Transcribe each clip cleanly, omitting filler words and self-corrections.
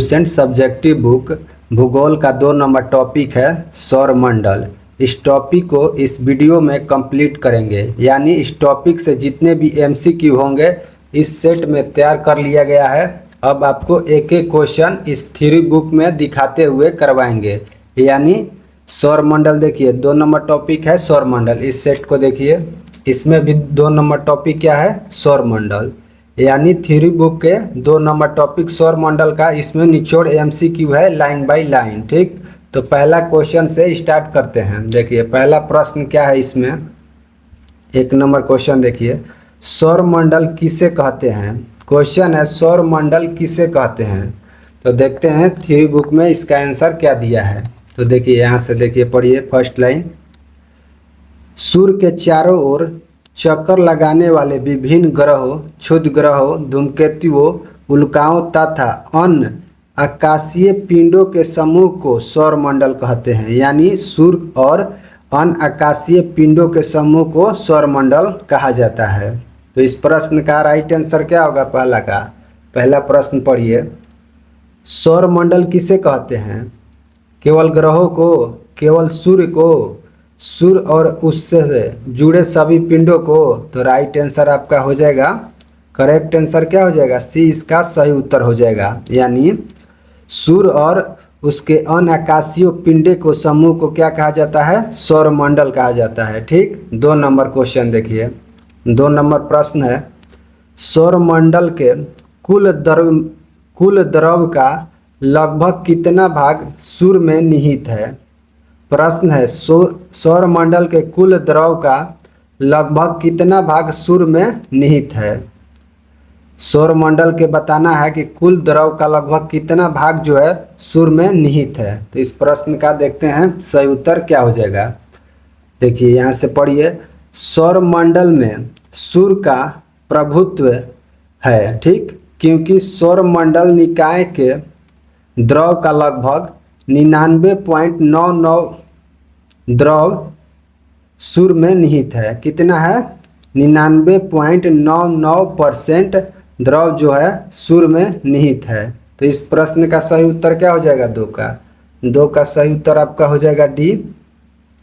Lucent subjective book भूगोल का 2 number topic है सौरमंडल। इस टॉपिक को इस वीडियो में कंप्लीट करेंगे, यानी इस टॉपिक से जितने भी एमसीक्यू होंगे इस सेट में तैयार कर लिया गया है। अब आपको एक एक क्वेश्चन इस थ्योरी बुक में दिखाते हुए करवाएंगे। यानी सौरमंडल देखिए 2 नंबर टॉपिक है सौरमंडल। इस सेट को देखिए, इसमें भी 2 नंबर टॉपिक क्या है सौरमंडल। यानी थ्योरी बुक के 2 नंबर टॉपिक सौरमंडल का, इसमें निचोड़ एमसीक्यू है लाइन बाय लाइन। ठीक, तो पहला क्वेश्चन से स्टार्ट करते हैं। देखिए पहला प्रश्न क्या है, इसमें 1 नंबर क्वेश्चन देखिए, सौरमंडल किसे कहते हैं। क्वेश्चन है सौरमंडल किसे कहते हैं। तो देखते हैं थ्योरी बुक में इसका आंसर क्या दिया है। तो देखिए यहाँ से देखिए, पढ़िए फर्स्ट लाइन, सूर्य के चारों ओर चक्कर लगाने वाले विभिन्न ग्रहों, क्षुद्र ग्रहों, धूमकेतुओं, उल्काओं तथा अन्य आकाशीय पिंडों के समूह को सौरमंडल कहते हैं। यानी सूर्य और अन्य आकाशीय पिंडों के समूह को सौरमंडल कहा जाता है। तो इस प्रश्न का राइट आंसर क्या होगा पहला का। पहला प्रश्न पढ़िए, सौरमंडल किसे कहते हैं। केवल ग्रहों को, केवल सूर्य को, सूर्य और उससे जुड़े सभी पिंडों को। तो राइट आंसर आपका हो जाएगा, करेक्ट आंसर क्या हो जाएगा, सी इसका सही उत्तर हो जाएगा। यानी सूर्य और उसके अन्य आकाशीय पिंडे को समूह को क्या कहा जाता है, सौरमंडल कहा जाता है। ठीक, 2 नंबर क्वेश्चन देखिए, 2 नंबर प्रश्न है, सौरमंडल के कुल द्रव का लगभग कितना भाग सूर्य में निहित है। प्रश्न है सौरमंडल के कुल द्रव का लगभग कितना भाग सूर्य में निहित है। सौरमंडल के बताना है कि कुल द्रव का लगभग कितना भाग जो है सूर्य में निहित है। तो इस प्रश्न का देखते हैं सही उत्तर क्या हो जाएगा। देखिए यहाँ से पढ़िए, सौरमंडल में सूर्य का प्रभुत्व है। ठीक, क्योंकि सौरमंडल निकाय के द्रव का लगभग 99.99 द्रव सूर्य में निहित है। कितना है, 99.99% द्रव जो है सूर्य में निहित है। तो इस प्रश्न का सही उत्तर क्या हो जाएगा, 2 का सही उत्तर आपका हो जाएगा डी,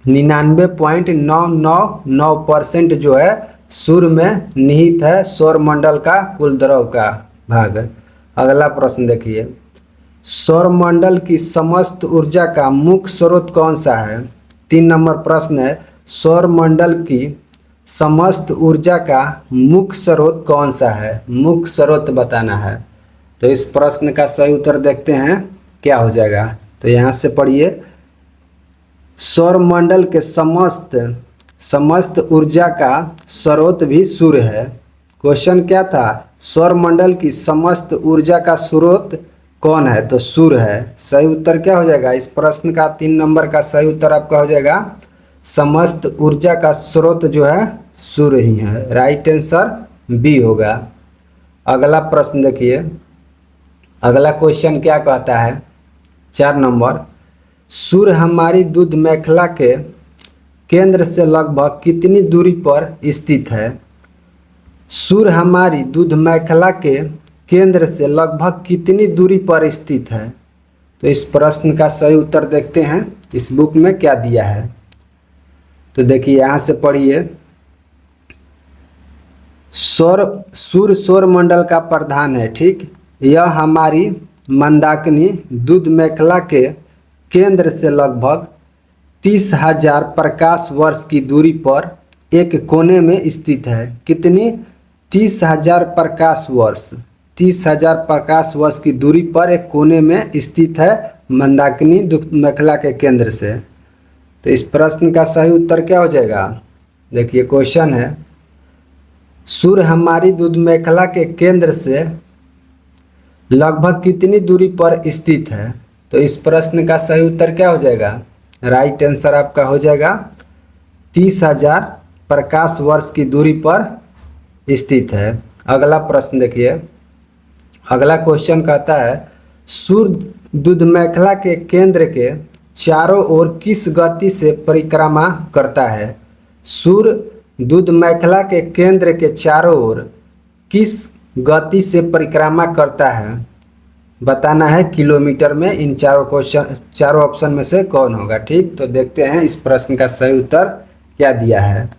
99.999% जो है सूर्य में निहित है सौरमंडल का कुल द्रव का भाग। अगला प्रश्न देखिए, सौरमंडल की समस्त ऊर्जा का मुख्य स्रोत कौन सा है। 3 नंबर प्रश्न है, सौरमंडल की समस्त ऊर्जा का मुख्य स्रोत कौन सा है, मुख्य स्रोत बताना है। तो इस प्रश्न का सही उत्तर देखते हैं क्या हो जाएगा। तो यहाँ से पढ़िए, सौरमंडल के समस्त ऊर्जा का स्रोत भी सूर्य है। क्वेश्चन क्या था, सौरमंडल की समस्त ऊर्जा का स्रोत कौन है, तो सूर्य है। सही उत्तर क्या हो जाएगा इस प्रश्न का, 3 नंबर का सही उत्तर आपका हो जाएगा, समस्त ऊर्जा का स्रोत जो है सूर्य ही है। राइट आंसर बी होगा। अगला प्रश्न देखिए, अगला क्वेश्चन क्या कहता है, 4 नंबर, सूर्य हमारी दूध मेखला के केंद्र से लगभग कितनी दूरी पर स्थित है। सूर्य हमारी दूध मेखला के केंद्र से लगभग कितनी दूरी पर स्थित है। तो इस प्रश्न का सही उत्तर देखते हैं इस बुक में क्या दिया है। तो देखिए यहाँ से पढ़िए, सूर्य सौरमंडल का प्रधान है। ठीक, यह हमारी मंदाकिनी दूध मेखला के केंद्र से लगभग 30,000 प्रकाश वर्ष की दूरी पर एक कोने में स्थित है। कितनी, 30,000 प्रकाश वर्ष, 30,000 प्रकाश वर्ष की दूरी पर एक कोने में स्थित है मंदाकिनी दूध मेखला के केंद्र से। तो इस प्रश्न का सही उत्तर क्या हो जाएगा। देखिए क्वेश्चन है, सूर्य हमारी दूध मेखला के केंद्र से लगभग कितनी दूरी पर स्थित है। तो इस प्रश्न का सही उत्तर क्या हो जाएगा, राइट आंसर आपका हो जाएगा 30,000 प्रकाश वर्ष की दूरी पर स्थित है। अगला प्रश्न देखिए, अगला क्वेश्चन कहता है, सूर्य दूध मेखला के केंद्र के चारों ओर किस गति से परिक्रमा करता है। सूर्य दूध मेखला के केंद्र के चारों ओर किस गति से परिक्रमा करता है। बताना है किलोमीटर में। इन चारों ऑप्शन में से कौन होगा। ठीक, तो देखते हैं इस प्रश्न का सही उत्तर क्या दिया है।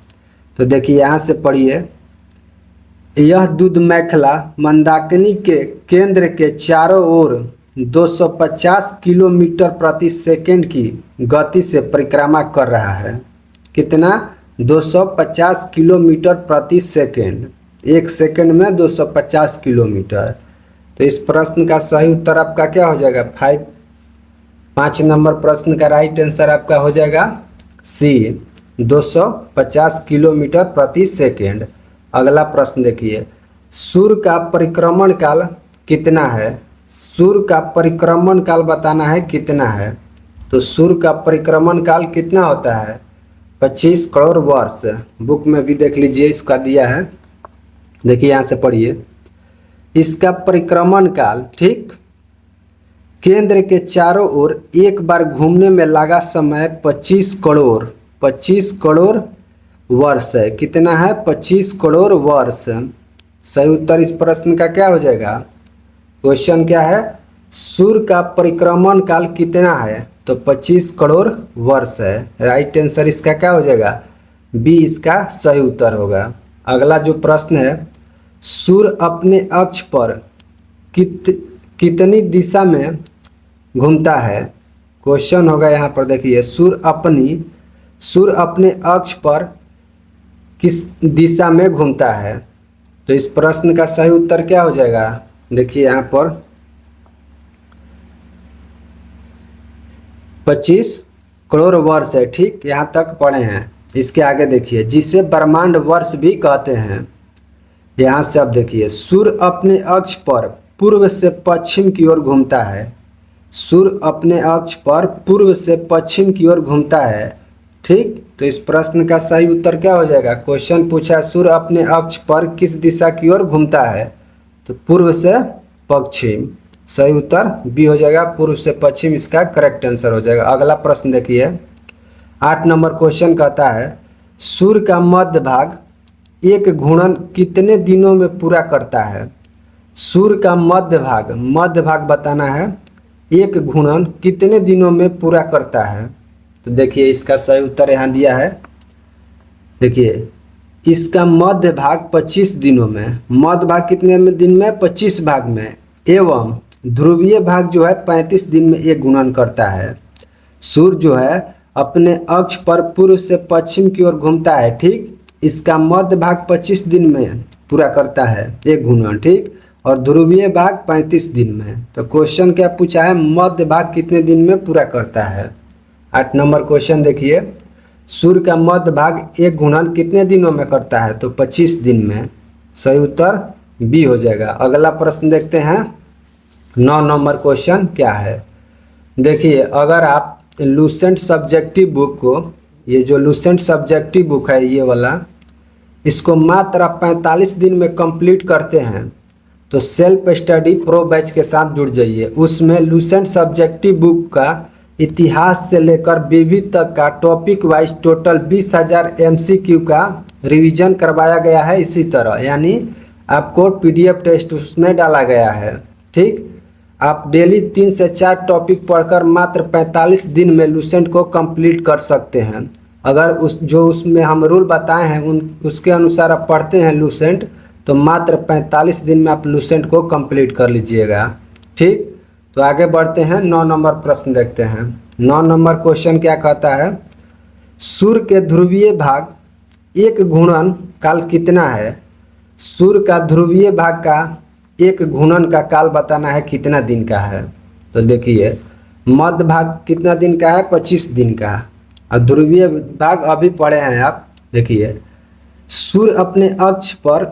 तो देखिए यहाँ से पढ़िए, यह दूध मेखला मंदाकिनी के केंद्र के चारों ओर 250 किलोमीटर प्रति सेकंड की गति से परिक्रमा कर रहा है। कितना? 250 किलोमीटर प्रति सेकंड। एक सेकंड में 250 किलोमीटर। तो इस प्रश्न का सही उत्तर आपका क्या हो जाएगा? 5 नंबर प्रश्न का राइट आंसर आपका हो जाएगा सी, 250 किलोमीटर प्रति सेकंड। अगला प्रश्न देखिए, सूर्य का परिक्रमण काल कितना है? सूर्य का परिक्रमण काल बताना है कितना है। तो सूर्य का परिक्रमण काल कितना होता है? 25 करोड़ वर्ष। बुक में भी देख लीजिए, इसका दिया है। देखिए यहाँ से पढ़िए, इसका परिक्रमण काल, ठीक, केंद्र के चारों ओर एक बार घूमने में लगा समय 25 करोड़ वर्ष है। कितना है? 25 करोड़ वर्ष। सही उत्तर इस प्रश्न का क्या हो जाएगा? क्वेश्चन क्या है? सूर्य का परिक्रमण काल कितना है? तो 25 करोड़ वर्ष है। राइट आंसर इसका क्या हो जाएगा? बी इसका सही उत्तर होगा। अगला जो प्रश्न है, सूर्य अपने अक्ष पर कितनी दिशा में घूमता है? क्वेश्चन होगा यहाँ पर। देखिए, सूर्य अपने अक्ष पर किस दिशा में घूमता है? तो इस प्रश्न का सही उत्तर क्या हो जाएगा? देखिए यहाँ पर 25 करोड़ वर्ष है। ठीक, यहाँ तक पढ़े हैं। इसके आगे देखिए, जिसे ब्रह्मांड वर्ष भी कहते हैं। यहाँ से अब देखिए, सूर्य अपने अक्ष पर पूर्व से पश्चिम की ओर घूमता है। सूर्य अपने अक्ष पर पूर्व से पश्चिम की ओर घूमता है। ठीक, तो इस प्रश्न का सही उत्तर क्या हो जाएगा? क्वेश्चन पूछा, सूर्य अपने अक्ष पर किस दिशा की ओर घूमता है? तो पूर्व से पश्चिम। सही उत्तर बी हो जाएगा, पूर्व से पश्चिम इसका करेक्ट आंसर हो जाएगा। अगला प्रश्न देखिए, 8 नंबर क्वेश्चन कहता है, सूर्य का मध्य भाग एक घूर्णन कितने दिनों में पूरा करता है? सूर्य का मध्य भाग बताना है, एक घूर्णन कितने दिनों में पूरा करता है? तो देखिए इसका सही उत्तर यहाँ दिया है। देखिए, इसका मध्य भाग 25 दिनों में। मध्य भाग कितने में दिन में? 25 भाग में। एवं ध्रुवीय भाग जो है 35 दिन में एक घूर्णन करता है। सूर्य जो है अपने अक्ष पर पूर्व से पश्चिम की ओर घूमता है। ठीक, इसका मध्य भाग 25 दिन में पूरा करता है एक घूर्णन। ठीक, और ध्रुवीय भाग 35 दिन में। तो क्वेश्चन क्या पूछा है? मध्य भाग कितने दिन में पूरा करता है? 8 नंबर क्वेश्चन देखिए, सूर्य का मध्य भाग एक घूर्णन कितने दिनों में करता है? तो 25 दिन में। सही उत्तर बी हो जाएगा। अगला प्रश्न देखते हैं, 9 नंबर क्वेश्चन क्या है। देखिए, अगर आप लूसेंट सब्जेक्टिव बुक को, ये जो लूसेंट सब्जेक्टिव बुक है ये वाला, इसको मात्र 45 दिन में कंप्लीट करते हैं तो सेल्फ स्टडी प्रो बैच के साथ जुड़ जाइए। उसमें लूसेंट सब्जेक्टिव बुक का इतिहास से लेकर बीवी तक का टॉपिक वाइज टोटल 20,000 MCQ का रिवीजन करवाया गया है। इसी तरह यानी आपको PDF टेस्ट उसमें डाला गया है। ठीक, आप डेली 3 से 4 टॉपिक पढ़कर मात्र 45 दिन में लूसेंट को कंप्लीट कर सकते हैं। अगर उसमें हम रूल बताए हैं उसके अनुसार आप पढ़ते हैं लूसेंट, तो मात्र 45 दिन में आप लूसेंट को कंप्लीट कर लीजिएगा। ठीक, तो आगे बढ़ते हैं, 9 नंबर प्रश्न देखते हैं। 9 नंबर क्वेश्चन क्या कहता है? सूर्य के ध्रुवीय भाग एक घूर्णन काल कितना है? सूर्य का ध्रुवीय भाग का एक घूर्णन का काल बताना है कितना दिन का है? तो देखिए, मध्य भाग कितना दिन का है? 25 दिन का। और ध्रुवीय भाग अभी पढ़े हैं आप। देखिए, सूर्य अपने अक्ष पर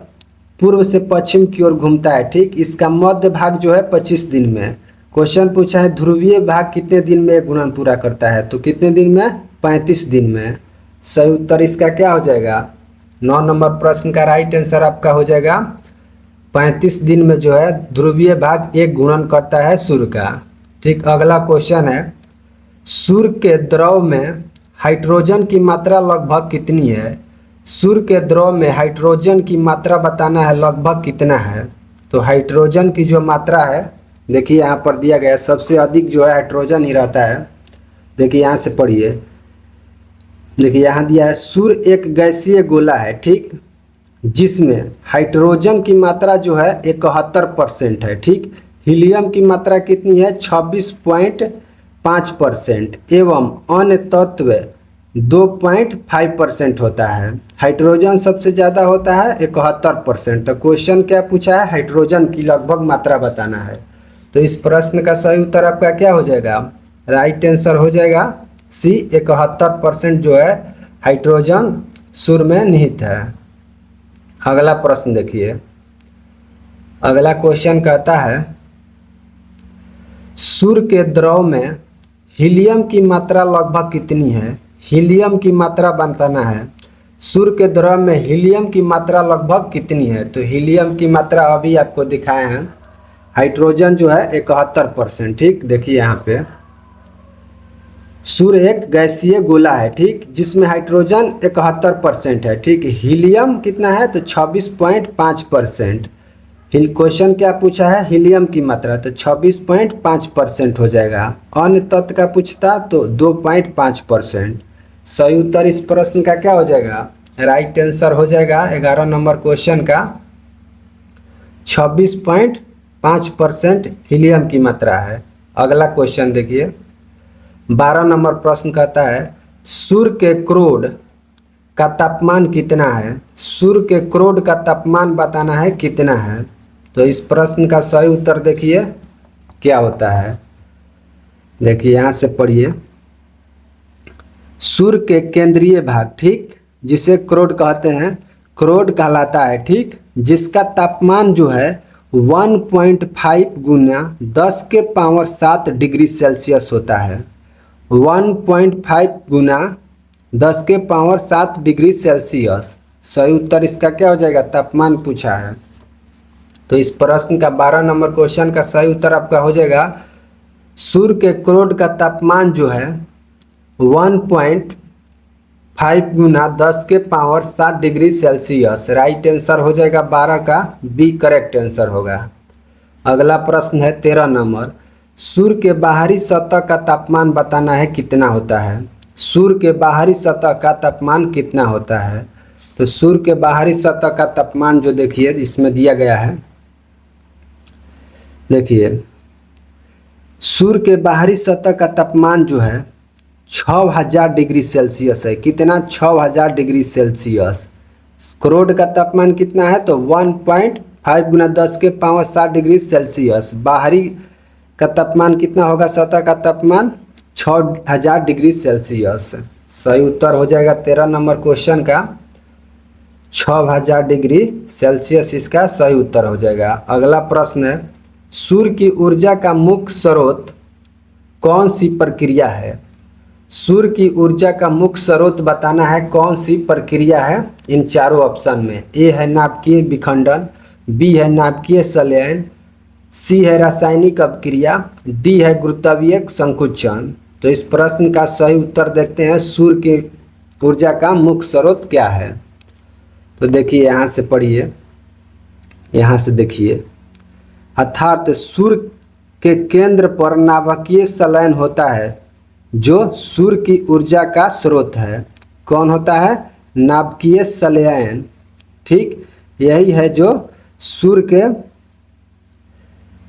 पूर्व से पश्चिम की ओर घूमता है। ठीक, इसका मध्य भाग जो है 25 दिन में। क्वेश्चन पूछा है ध्रुवीय भाग कितने दिन में एक घूर्णन पूरा करता है? तो कितने दिन में? 35 दिन में। सही उत्तर इसका क्या हो जाएगा? 9 नंबर प्रश्न का राइट आंसर आपका हो जाएगा 35 दिन में जो है ध्रुवीय भाग एक घूर्णन करता है सूर्य का। ठीक, अगला क्वेश्चन है, सूर्य के द्रव में हाइड्रोजन की मात्रा लगभग कितनी है? सूर्य के द्रव में हाइड्रोजन की मात्रा बताना है लगभग कितना है? तो हाइड्रोजन की जो मात्रा है देखिए यहाँ पर दिया गया है, सबसे अधिक जो है हाइड्रोजन ही रहता है। देखिए यहाँ से पढ़िए, देखिए यहाँ दिया है सूर्य एक गैसीय गोला है, ठीक, जिसमें हाइड्रोजन की मात्रा जो है 71% है, ठीक। हीलियम की मात्रा कितनी है 26.5% एवं अन्य तत्व 2.5% होता है। हाइड्रोजन सबसे ज़्यादा होता है 71%। तो क्वेश्चन क्या पूछा है, हाइड्रोजन की लगभग मात्रा बताना है। तो इस प्रश्न का सही उत्तर आपका क्या हो जाएगा, राइट आंसर हो जाएगा सी, 71% जो है हाइड्रोजन सूर्य में निहित है। अगला प्रश्न देखिए, अगला क्वेश्चन कहता है सूर्य के द्रव में हीलियम की मात्रा लगभग कितनी है। हीलियम की मात्रा बताना है, सूर्य के द्रव में हीलियम की मात्रा लगभग कितनी है। तो हीलियम की मात्रा अभी आपको दिखाए हैं, हाइड्रोजन जो है 71%, ठीक। देखिए यहाँ पे सूर्य एक गैसीय गोला है, ठीक, जिसमें हाइड्रोजन 71% है, ठीक। हीलियम कितना है तो 26.5%। क्वेश्चन क्या पूछा है, हीलियम की मात्रा, तो 26.5% हो जाएगा। अन्य तत्व का पूछता तो 2.5%। सही उत्तर इस प्रश्न का क्या हो जाएगा, राइट आंसर हो जाएगा 11 नंबर क्वेश्चन का 26.5% हीलियम की मात्रा है। अगला क्वेश्चन देखिए, 12 नंबर प्रश्न कहता है सूर्य के क्रोड का तापमान कितना है। सूर्य के क्रोड का तापमान बताना है कितना है। तो इस प्रश्न का सही उत्तर देखिए क्या होता है। देखिए यहाँ से पढ़िए, सूर्य के केंद्रीय भाग, ठीक, जिसे क्रोड कहते हैं, क्रोड कहलाता है, ठीक, जिसका तापमान जो है 1.5 गुना 10 के पावर 7 डिग्री सेल्सियस होता है। 1.5 गुना 10 के पावर 7 डिग्री सेल्सियस। सही उत्तर इसका क्या हो जाएगा, तापमान पूछा है। तो इस प्रश्न का 12 नंबर क्वेश्चन का सही उत्तर आपका हो जाएगा सूर्य के क्रोड का तापमान जो है 1.5 गुना 10 के power 7 degree Celsius. Right answer हो जाएगा 12 का बी करेक्ट आंसर होगा। अगला प्रश्न है 13 नंबर, सूर्य के बाहरी सतह का तापमान बताना है कितना होता है। सूर्य के बाहरी सतह का तापमान कितना होता है। तो सूर्य के बाहरी सतह का तापमान जो देखिए इसमें दिया गया है, देखिए सूर्य के बाहरी सतह का तापमान जो है 6000 डिग्री सेल्सियस है। कितना, 6000 डिग्री सेल्सियस। क्रोड का तापमान कितना है तो 1.5 गुना 10 के पावर 7 डिग्री सेल्सियस। बाहरी का तापमान कितना होगा, सतह का तापमान 6000 डिग्री सेल्सियस। सही उत्तर हो जाएगा 13 नंबर क्वेश्चन का 6000 डिग्री सेल्सियस इसका सही उत्तर हो जाएगा। अगला प्रश्न है सूर्य की ऊर्जा का मुख्य स्रोत कौन सी प्रक्रिया है। सूर्य की ऊर्जा का मुख्य स्रोत बताना है कौन सी प्रक्रिया है इन चारों ऑप्शन में। ए है नाभिकीय विखंडन, बी है नाभिकीय संलयन, सी है रासायनिक अपक्रिया, डी है गुरुत्वीय संकुचन। तो इस प्रश्न का सही उत्तर देखते हैं, सूर्य की ऊर्जा का मुख्य स्रोत क्या है। तो देखिए यहाँ से पढ़िए, यहाँ से देखिए, अर्थात सूर्य के केंद्र पर नाभिकीय संलयन होता है जो सूर्य की ऊर्जा का स्रोत है। कौन होता है, नाभिकीय संलयन, ठीक, यही है जो सूर्य के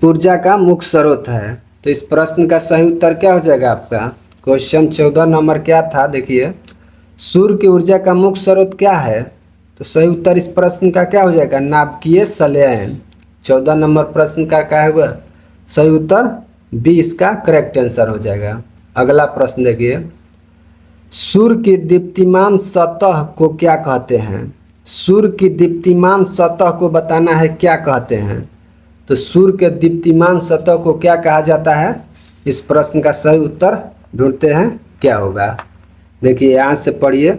ऊर्जा का मुख्य स्रोत है। तो इस प्रश्न का सही उत्तर क्या हो जाएगा आपका, क्वेश्चन 14 नंबर क्या था, देखिए सूर्य की ऊर्जा का मुख्य स्रोत क्या है। तो सही उत्तर इस प्रश्न का क्या हो जाएगा, नाभिकीय संलयन। 14 नंबर प्रश्न का क्या होगा सही उत्तर, बी इसका करेक्ट आंसर हो जाएगा। अगला प्रश्न देखिए, सूर्य की दीप्तिमान सतह को क्या कहते हैं। सूर्य की दीप्तिमान सतह को बताना है क्या कहते हैं। तो सूर्य के दीप्तिमान सतह को क्या कहा जाता है, इस प्रश्न का सही उत्तर ढूंढते हैं क्या होगा। देखिए यहाँ से पढ़िए,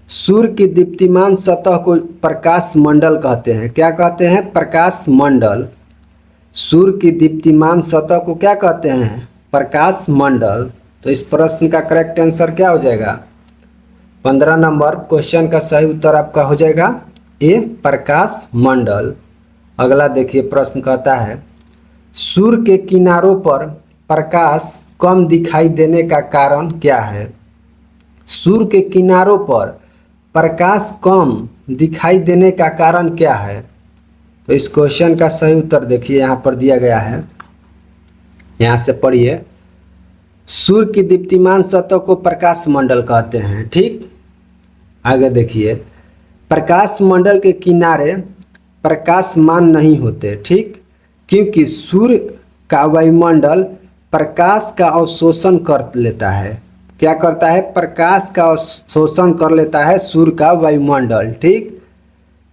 सूर्य की दीप्तिमान सतह को प्रकाश मंडल कहते हैं। क्या कहते हैं, प्रकाश मंडल। सूर्य की दीप्तिमान सतह को क्या कहते हैं, प्रकाश मंडल। तो इस प्रश्न का करेक्ट आंसर क्या हो जाएगा, 15 नंबर क्वेश्चन का सही उत्तर आपका हो जाएगा ए, प्रकाश मंडल। अगला देखिए प्रश्न कहता है सूर्य के किनारों पर प्रकाश कम दिखाई देने का कारण क्या है? सूर्य के किनारों पर प्रकाश कम दिखाई देने का कारण क्या है? तो इस क्वेश्चन का सही उत्तर देखिए यहाँ पर दिया गया है, यहाँ से पढ़िए। सूर्य की दीप्तिमान सतह को प्रकाश मंडल कहते हैं। ठीक, आगे देखिए, प्रकाश मंडल के किनारे प्रकाशमान नहीं होते। ठीक, क्योंकि सूर्य का वायुमंडल प्रकाश का अवशोषण कर लेता है। क्या करता है? प्रकाश का अवशोषण कर लेता है सूर्य का वायुमंडल। ठीक,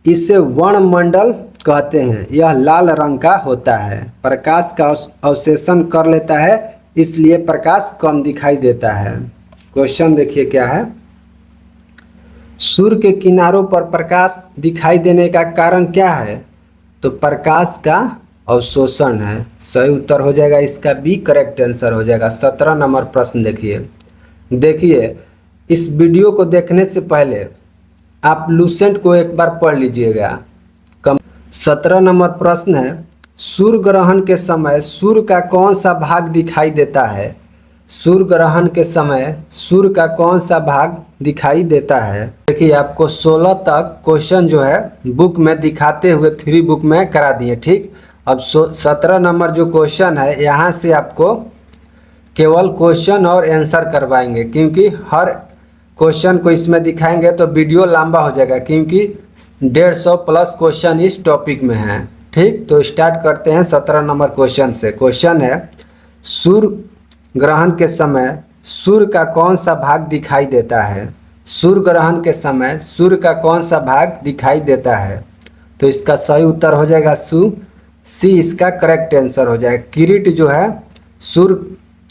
इसे वर्णमंडल कहते हैं। यह लाल रंग का होता है। प्रकाश का अवशोषण कर लेता है, इसलिए प्रकाश कम दिखाई देता है। क्वेश्चन देखिए क्या है। सूर्य के किनारों पर प्रकाश दिखाई देने का कारण क्या है? तो प्रकाश का अवशोषण है। सही उत्तर हो जाएगा इसका बी, करेक्ट आंसर हो जाएगा। 17 नंबर प्रश्न देखिए, इस वीडियो को देखने से पहले आप लूसेंट को एक बार पढ़ लीजिएगा। 17 नंबर प्रश्न है, सूर्य ग्रहण के समय सूर्य का कौन सा भाग दिखाई देता है? सूर्य ग्रहण के समय सूर्य का कौन सा भाग दिखाई देता है? देखिए, आपको 16 तक क्वेश्चन जो है बुक में दिखाते हुए 3 बुक में करा दिए। ठीक, अब 17 नंबर जो क्वेश्चन है, यहाँ से आपको केवल क्वेश्चन और आंसर करवाएंगे, क्योंकि हर क्वेश्चन को इसमें दिखाएंगे तो वीडियो लंबा हो जाएगा, क्योंकि 150 प्लस क्वेश्चन इस टॉपिक में है। ठीक, तो स्टार्ट करते हैं 17 नंबर क्वेश्चन से। क्वेश्चन है, सूर्य ग्रहण के समय सूर्य का कौन सा भाग दिखाई देता है? सूर्य ग्रहण के समय सूर्य का कौन सा भाग दिखाई देता है? तो इसका सही उत्तर हो जाएगा सी, इसका करेक्ट आंसर हो जाएगा। किरीट जो है सूर्य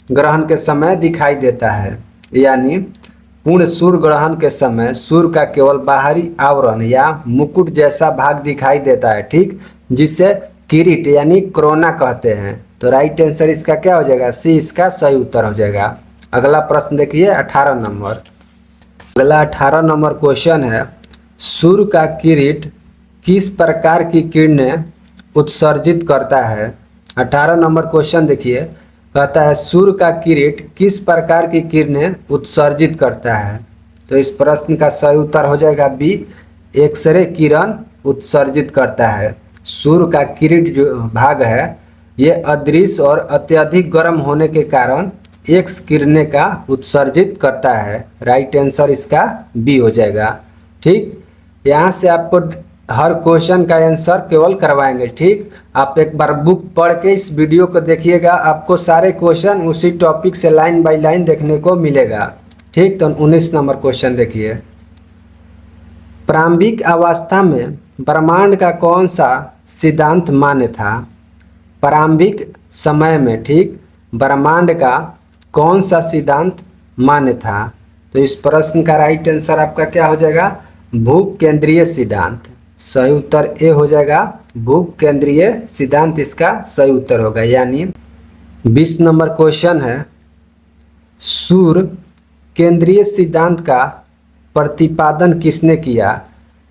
ग्रहण के समय दिखाई देता है, यानी पूर्ण सूर्य ग्रहण के समय सूर्य का केवल बाहरी आवरण या मुकुट जैसा भाग दिखाई देता है। ठीक, जिसे किरीट यानी कोरोना कहते हैं। तो राइट आंसर इसका क्या हो जाएगा? सी, इसका सही उत्तर हो जाएगा। अगला प्रश्न देखिए 18 नंबर। अगला 18 नंबर क्वेश्चन है, सूर्य का किरीट किस प्रकार की किरणें उत्सर्जित करता है? 18 नंबर क्वेश्चन देखिए, कहता है सूर्य का किरीट किस प्रकार की किरणें उत्सर्जित करता है? तो इस प्रश्न का सही उत्तर हो जाएगा बी, एक्सरे किरण उत्सर्जित करता है। सूर्य का किरीट जो भाग है, ये अदृश्य और अत्यधिक गर्म होने के कारण एक्स किरणें का उत्सर्जित करता है। राइट आंसर इसका बी हो जाएगा। ठीक, यहाँ से आपको हर क्वेश्चन का आंसर केवल करवाएंगे। ठीक, आप एक बार बुक पढ़ के इस वीडियो को देखिएगा, आपको सारे क्वेश्चन उसी टॉपिक से लाइन बाय लाइन देखने को मिलेगा। ठीक, तो 19 नंबर क्वेश्चन देखिए, प्रारंभिक अवस्था में ब्रह्मांड का कौन सा सिद्धांत मान्य था? प्रारंभिक समय में, ठीक, ब्रह्मांड का कौन सा सिद्धांत मान्य था? तो इस प्रश्न का राइट आंसर आपका क्या हो जाएगा? भूप केंद्रीय सिद्धांत। सही उत्तर ए हो जाएगा, भूप केंद्रीय सिद्धांत इसका सही उत्तर होगा। यानी 20 नंबर क्वेश्चन है, सूर्य केंद्रीय सिद्धांत का प्रतिपादन किसने किया?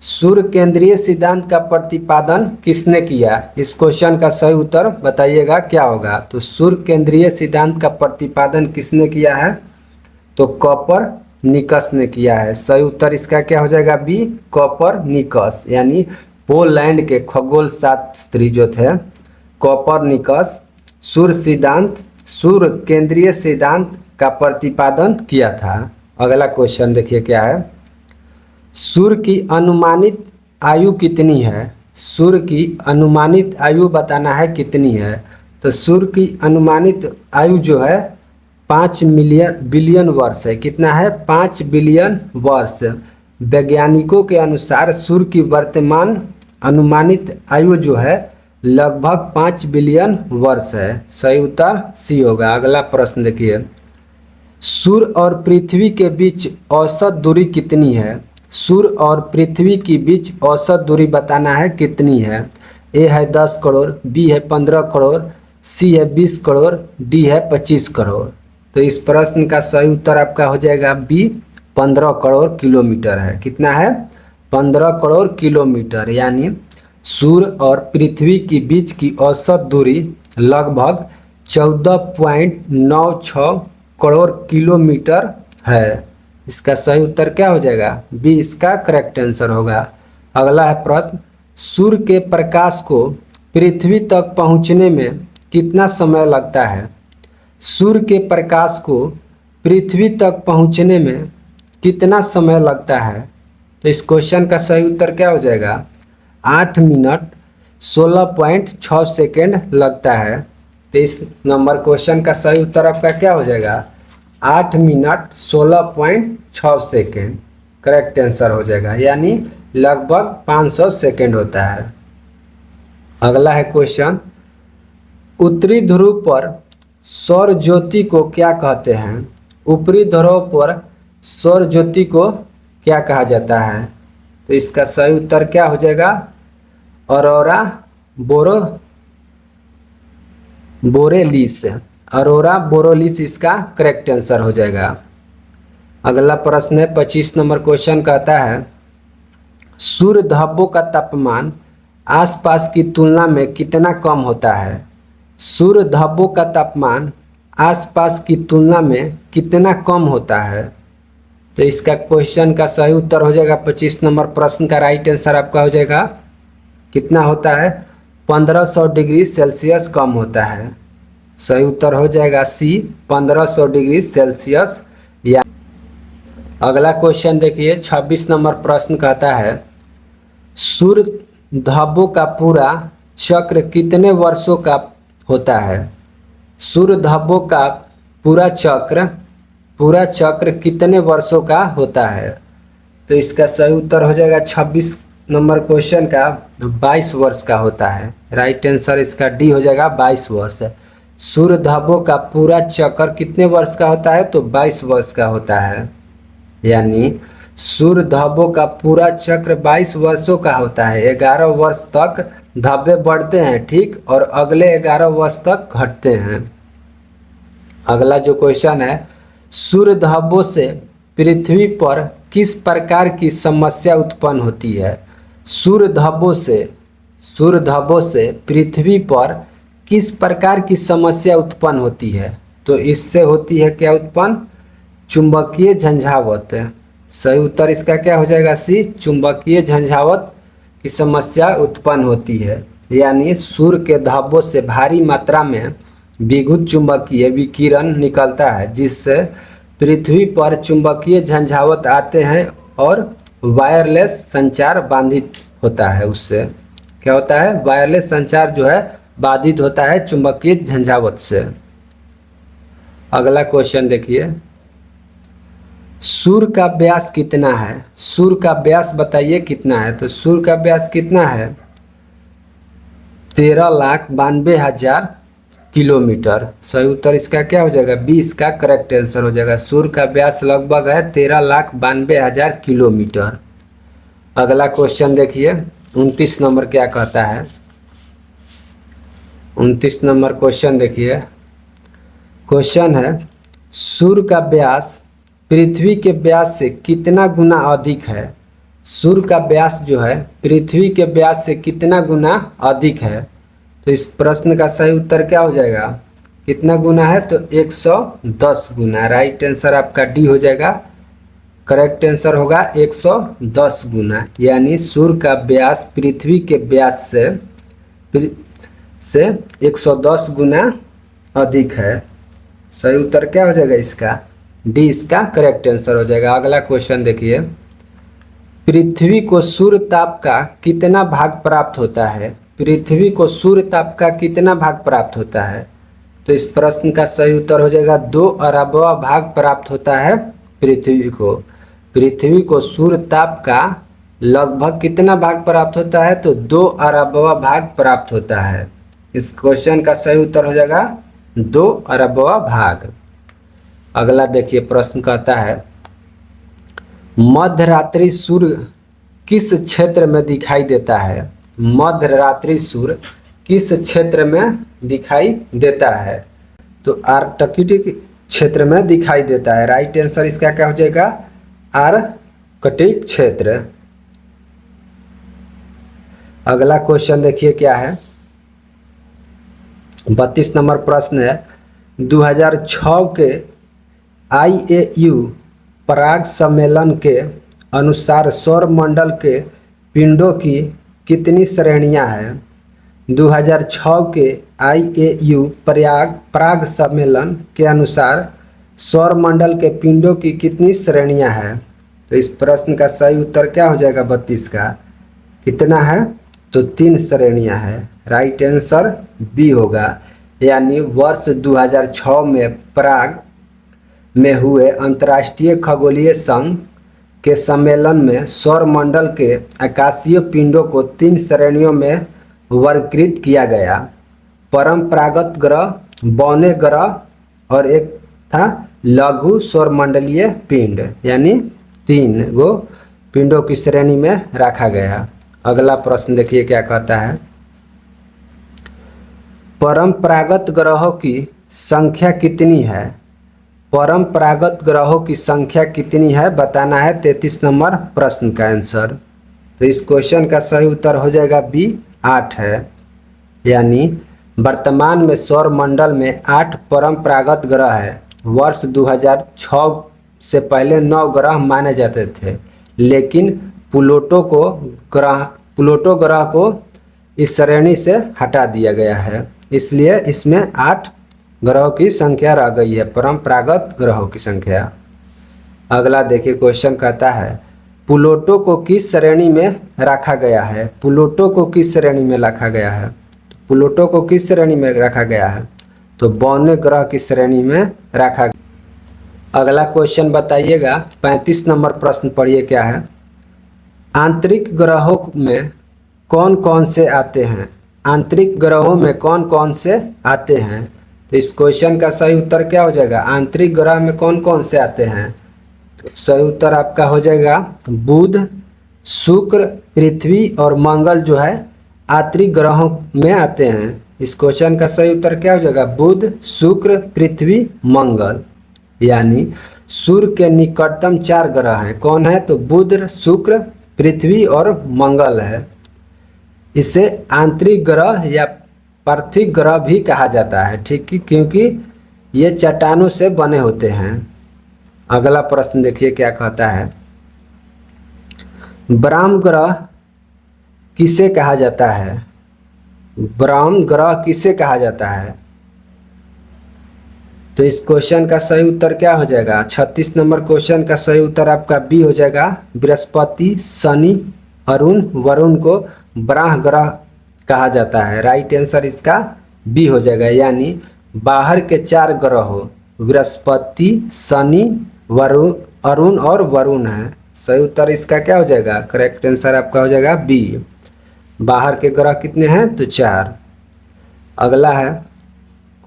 सूर्य केंद्रीय सिद्धांत का प्रतिपादन किसने किया? इस क्वेश्चन का सही उत्तर बताइएगा क्या होगा? तो सूर्य केंद्रीय सिद्धांत का प्रतिपादन किसने किया है? तो कोपरनिकस ने किया है। सही उत्तर इसका क्या हो जाएगा? B, Copernicus. यानी पोलैंड के खगोल शास्त्री जो थे कोपरनिकस, सूर्य केंद्रीय सिद्धांत का प्रतिपादन किया था। अगला क्वेश्चन देखिए क्या है, सूर्य की अनुमानित आयु कितनी है? सूर्य की अनुमानित आयु बताना है कितनी है? तो सूर्य की अनुमानित आयु जो है 5 बिलियन वर्ष है। कितना है? 5 बिलियन वर्ष। वैज्ञानिकों के अनुसार सूर्य की वर्तमान अनुमानित आयु जो है लगभग 5 बिलियन वर्ष है। सही उत्तर सी होगा। अगला प्रश्न देखिए, सूर्य और पृथ्वी के बीच औसत दूरी कितनी है? सूर्य और पृथ्वी के बीच औसत दूरी बताना है कितनी है? ए है 10 करोड़, बी है 15 करोड़, सी है 20 करोड़, डी है 25 करोड़। तो इस प्रश्न का सही उत्तर आपका हो जाएगा बी, 15 करोड़ किलोमीटर है। कितना है? 15 करोड़ किलोमीटर। यानी सूर्य और पृथ्वी के बीच की औसत दूरी लगभग 14.96 करोड़ किलोमीटर है। इसका सही उत्तर क्या हो जाएगा? बी इसका करेक्ट आंसर होगा। अगला है प्रश्न, सूर्य के प्रकाश को पृथ्वी तक पहुंचने में कितना समय लगता है? सूर्य के प्रकाश को पृथ्वी तक पहुंचने में कितना समय लगता है? तो इस क्वेश्चन का सही उत्तर क्या हो जाएगा? 8 मिनट 16.6 सेकेंड लगता है। तो इस नंबर क्वेश्चन का सही उत्तर आपका क्या हो जाएगा? 8 मिनट 16.6 सेकेंड करेक्ट आंसर हो जाएगा, यानी लगभग 500 सेकेंड होता है। अगला है क्वेश्चन, उत्तरी ध्रुव पर सौर ज्योति को क्या कहते हैं? ऊपरी ध्रुव पर सौर ज्योति को क्या कहा जाता है? तो इसका सही उत्तर क्या हो जाएगा? अरोरा बोरेलिस। अरोरा बोरेलिस इसका करेक्ट आंसर हो जाएगा। अगला प्रश्न है 25 नंबर क्वेश्चन कहता है, सूर्य धब्बों का तापमान आसपास की तुलना में कितना कम होता है? सूर्य धब्बों का तापमान आसपास की तुलना में कितना कम होता है? तो इसका क्वेश्चन का सही उत्तर हो जाएगा 25 नंबर प्रश्न का राइट आंसर आपका हो जाएगा कितना होता है? 1500 डिग्री सेल्सियस कम होता है। सही उत्तर हो जाएगा सी 1500 डिग्री सेल्सियस। या अगला क्वेश्चन देखिए 26 नंबर प्रश्न कहता है, सूर्य धब्बों का पूरा चक्र कितने वर्षों का होता है? सूर्य धब्बों का पूरा चक्र कितने वर्षों का होता है? तो इसका सही उत्तर हो जाएगा 26 नंबर क्वेश्चन का 22 वर्ष का होता है। राइट आंसर इसका डी हो जाएगा 22 वर्ष। सूर्य धब्बों का पूरा चक्र कितने वर्ष का होता है? तो 22 वर्ष का होता है, यानी सूर्य धब्बों का पूरा चक्र 22 वर्षों का होता है। 11 वर्ष तक धब्बे बढ़ते हैं, ठीक, और अगले 11 वर्ष तक घटते हैं। अगला जो क्वेश्चन है, सूर्य धब्बों से पृथ्वी पर किस प्रकार की समस्या उत्पन्न होती है? सूर्य धब्बों से पृथ्वी पर किस प्रकार की समस्या उत्पन्न होती है? तो इससे होती है क्या उत्पन्न? चुंबकीय झंझावात। सही उत्तर इसका क्या हो जाएगा? सी चुंबकीय झंझावात की समस्या उत्पन्न होती है, यानी सूर्य के धब्बों से भारी मात्रा में विद्युत चुंबकीय विकिरण निकलता है, जिससे पृथ्वी पर चुंबकीय झंझावात आते हैं और वायरलेस संचार बाधित होता है। उससे क्या होता है? वायरलेस संचार जो है बाधित होता है चुंबकीय झंझावात से। अगला क्वेश्चन देखिए, सूर्य का व्यास कितना है? सूर्य का व्यास बताइए कितना है? तो सूर्य का व्यास कितना है? 13,92,000 किलोमीटर। सही उत्तर इसका क्या हो जाएगा? 20 का करेक्ट आंसर हो जाएगा। सूर्य का व्यास लगभग है 13,92,000 किलोमीटर। अगला क्वेश्चन देखिए 29 नंबर क्या कहता है? 29 नंबर क्वेश्चन देखिए, क्वेश्चन है, सूर्य का व्यास पृथ्वी के व्यास से कितना गुना अधिक है? सूर्य का व्यास जो है पृथ्वी के व्यास से कितना गुना अधिक है? तो इस प्रश्न का सही उत्तर क्या हो जाएगा? कितना गुना है? तो 110 गुना। राइट आंसर आपका डी हो जाएगा। करेक्ट आंसर होगा 110 गुना, यानी सूर्य का व्यास पृथ्वी के व्यास से 110 गुना अधिक है। सही उत्तर क्या हो जाएगा इसका? डी इसका करेक्ट आंसर हो जाएगा। अगला क्वेश्चन देखिए, पृथ्वी को सूर्य ताप का कितना भाग प्राप्त होता है? पृथ्वी को सूर्य ताप का कितना भाग प्राप्त होता है? तो इस प्रश्न का सही उत्तर हो जाएगा 2 अरबवा भाग प्राप्त होता है पृथ्वी को। पृथ्वी को सूर्य ताप का लगभग कितना भाग प्राप्त होता है? तो 2 अरबवा भाग प्राप्त होता है। इस क्वेश्चन का सही उत्तर हो जाएगा 2 अरबवा भाग। अगला देखिए प्रश्न कहता है, मध्यरात्रि सूर्य किस क्षेत्र में दिखाई देता है? मध्यरात्रि सूर्य किस क्षेत्र में दिखाई देता है? तो आर्कटिक क्षेत्र में दिखाई देता है। राइट आंसर इसका क्या हो जाएगा? आर्कटिक क्षेत्र। अगला क्वेश्चन देखिए क्या है, 32 नंबर प्रश्न है 2006 के IAU पराग सम्मेलन के अनुसार सौर मंडल के पिंडों की कितनी श्रेणियां हैं। 2006 के IAU पराग सम्मेलन के अनुसार सौर मंडल के पिंडों की कितनी श्रेणियां हैं। तो इस प्रश्न का सही उत्तर क्या हो जाएगा 32 का, कितना है तो 3 श्रेणियां हैं। राइट आंसर बी होगा। यानी वर्ष 2006 में प्राग में हुए अंतर्राष्ट्रीय खगोलीय संघ के सम्मेलन में सौर मंडल के आकाशीय पिंडों को 3 श्रेणियों में वर्गीकृत किया गया। परंपरागत ग्रह, बौने ग्रह और एक था लघु सौरमंडलीय पिंड, यानी 3 गो पिंडों की श्रेणी में रखा गया। अगला प्रश्न देखिए क्या कहता है। परंपरागत ग्रहों की संख्या कितनी है। परंपरागत ग्रहों की संख्या कितनी है बताना है 33 नंबर प्रश्न का आंसर। तो इस क्वेश्चन का सही उत्तर हो जाएगा बी 8 है। यानी वर्तमान में सौर मंडल में 8 परंपरागत ग्रह है। वर्ष 2006 से पहले 9 ग्रह माने जाते थे, लेकिन प्लूटो ग्रह को इस श्रेणी से हटा दिया गया है, इसलिए इसमें 8 ग्रहों की संख्या रह गई है, परंपरागत ग्रहों की संख्या। अगला देखिए क्वेश्चन कहता है प्लूटो को किस श्रेणी में रखा गया है। प्लूटो को किस श्रेणी में रखा गया है। प्लूटो को किस श्रेणी में रखा गया है तो बौने ग्रह की श्रेणी में रखा गया। अगला क्वेश्चन बताइएगा 35 नंबर प्रश्न पढ़िए क्या है। आंतरिक ग्रहों में कौन कौन से आते हैं। आंतरिक ग्रहों में कौन कौन से आते हैं। तो इस क्वेश्चन का सही उत्तर क्या हो जाएगा। आंतरिक ग्रह में कौन कौन से आते हैं तो सही उत्तर आपका हो जाएगा बुध, शुक्र, पृथ्वी और मंगल जो है आंतरिक ग्रहों में आते हैं। इस क्वेश्चन का सही उत्तर क्या हो जाएगा बुध, शुक्र, पृथ्वी, मंगल। यानी सूर्य के निकटतम 4 ग्रह हैं। कौन है तो बुध, शुक्र, पृथ्वी और मंगल है। इसे आंतरिक ग्रह या पार्थिव ग्रह भी कहा जाता है, ठीक है, क्योंकि ये चट्टानों से बने होते हैं। अगला प्रश्न देखिए क्या कहता है। ब्रह्म ग्रह किसे कहा जाता है। ब्रह्म ग्रह किसे कहा जाता है तो इस क्वेश्चन का सही उत्तर क्या हो जाएगा। 36 नंबर क्वेश्चन का सही उत्तर आपका बी हो जाएगा। बृहस्पति, शनि, अरुण, वरुण को ब्रह्म ग्रह कहा जाता है। राइट आंसर इसका बी हो जाएगा। यानी बाहर के 4 ग्रह बृहस्पति, शनि, अरुण और वरुण है। सही उत्तर इसका क्या हो जाएगा। करेक्ट आंसर आपका हो जाएगा बी। बाहर के ग्रह कितने हैं तो 4। अगला है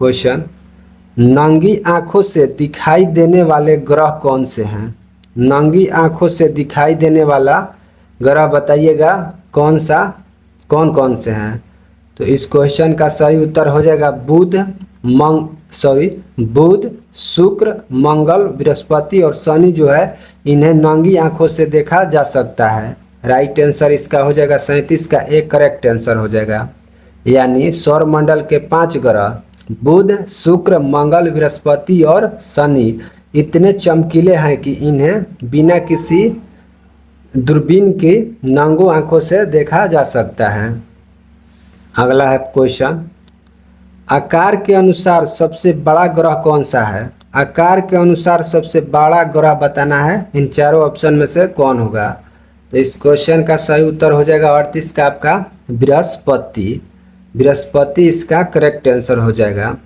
क्वेश्चन नंगी आंखों से दिखाई देने वाले ग्रह कौन से हैं। नंगी आंखों से दिखाई देने वाला ग्रह बताइएगा कौन कौन से हैं। तो इस क्वेश्चन का सही उत्तर हो जाएगा बुध, शुक्र, मंगल, बृहस्पति और शनि जो है इन्हें नंगी आंखों से देखा जा सकता है। राइट आंसर इसका हो जाएगा 37 का एक करेक्ट आंसर हो जाएगा। यानी सौर मंडल के 5 ग्रह बुध, शुक्र, मंगल, बृहस्पति और शनि इतने चमकीले हैं कि इन्हें बिना किसी दूरबीन की नंगो आंखों से देखा जा सकता है। अगला है क्वेश्चन आकार के अनुसार सबसे बड़ा ग्रह कौन सा है। आकार के अनुसार सबसे बड़ा ग्रह बताना है। इन चारों ऑप्शन में से कौन होगा। तो इस क्वेश्चन का सही उत्तर हो जाएगा 38 का आपका बृहस्पति। बृहस्पति इसका करेक्ट आंसर हो जाएगा।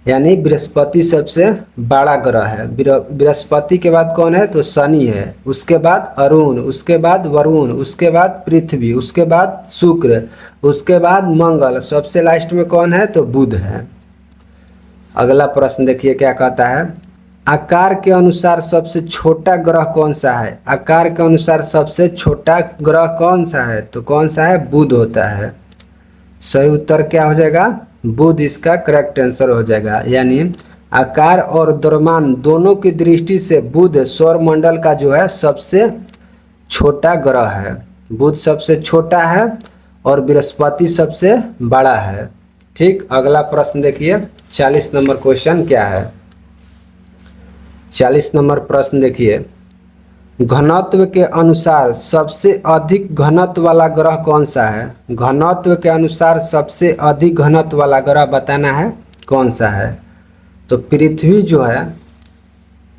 यानी बृहस्पति सबसे बड़ा ग्रह है। बृहस्पति के बाद कौन है तो शनि है, उसके बाद अरुण, उसके बाद वरुण, उसके बाद पृथ्वी, उसके बाद शुक्र, उसके बाद मंगल, सबसे लास्ट में कौन है तो बुध है। अगला प्रश्न देखिए क्या कहता है आकार के अनुसार सबसे छोटा ग्रह कौन सा है। आकार के अनुसार सबसे छोटा ग्रह कौन सा है तो कौन सा है बुध होता है। सही उत्तर क्या हो जाएगा बुध इसका करेक्ट आंसर हो जाएगा। यानी आकार और द्रव्यमान दोनों की दृष्टि से बुध सौर मंडल का जो है सबसे छोटा ग्रह है। बुध सबसे छोटा है और बृहस्पति सबसे बड़ा है। ठीक, अगला प्रश्न देखिए 40 नंबर क्वेश्चन क्या है। 40 नंबर प्रश्न देखिए, घनत्व के अनुसार सबसे अधिक घनत्व वाला ग्रह कौन सा है। घनत्व के अनुसार सबसे अधिक घनत्व वाला ग्रह बताना है कौन सा है। तो पृथ्वी जो है,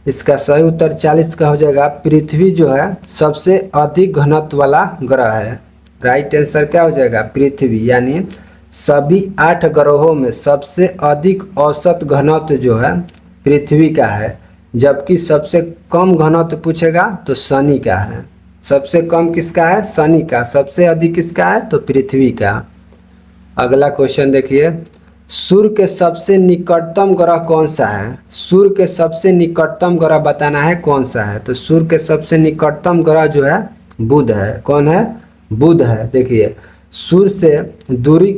इसका सही उत्तर 40 का हो जाएगा। पृथ्वी जो है सबसे अधिक घनत्व वाला ग्रह है। राइट आंसर क्या हो जाएगा, पृथ्वी। यानी सभी 8 ग्रहों में सबसे अधिक औसत घनत्व जो है पृथ्वी का है, जबकि सबसे कम घनत्व पूछेगा तो शनि का है। सबसे कम किसका है, शनि का। सबसे अधिक किसका है, तो पृथ्वी का। अगला क्वेश्चन देखिए, सूर्य के सबसे निकटतम ग्रह कौन सा है। सूर्य के सबसे निकटतम ग्रह बताना है कौन सा है। तो सूर्य के सबसे निकटतम ग्रह जो है बुध है। कौन है, बुध है। देखिए सूर्य से दूरी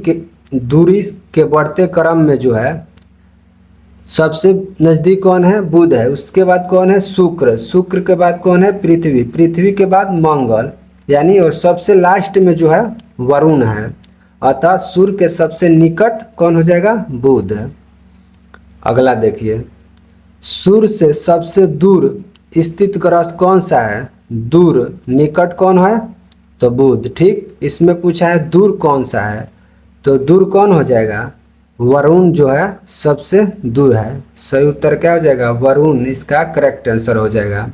के बढ़ते क्रम में जो है सबसे नज़दीक कौन है, बुध है। उसके बाद कौन है, शुक्र। शुक्र के बाद कौन है, पृथ्वी। पृथ्वी के बाद मंगल, यानी और सबसे लास्ट में जो है वरुण है। अतः सूर्य के सबसे निकट कौन हो जाएगा, बुध। अगला देखिए, सूर्य से सबसे दूर स्थित ग्रह कौन सा है। दूर, निकट कौन है, तो बुध। ठीक, इसमें पूछा है दूर कौन सा है, तो दूर कौन हो जाएगा, वरुण जो है सबसे दूर है। सही उत्तर क्या हो जाएगा, वरुण। इसका करेक्ट आंसर हो जाएगा।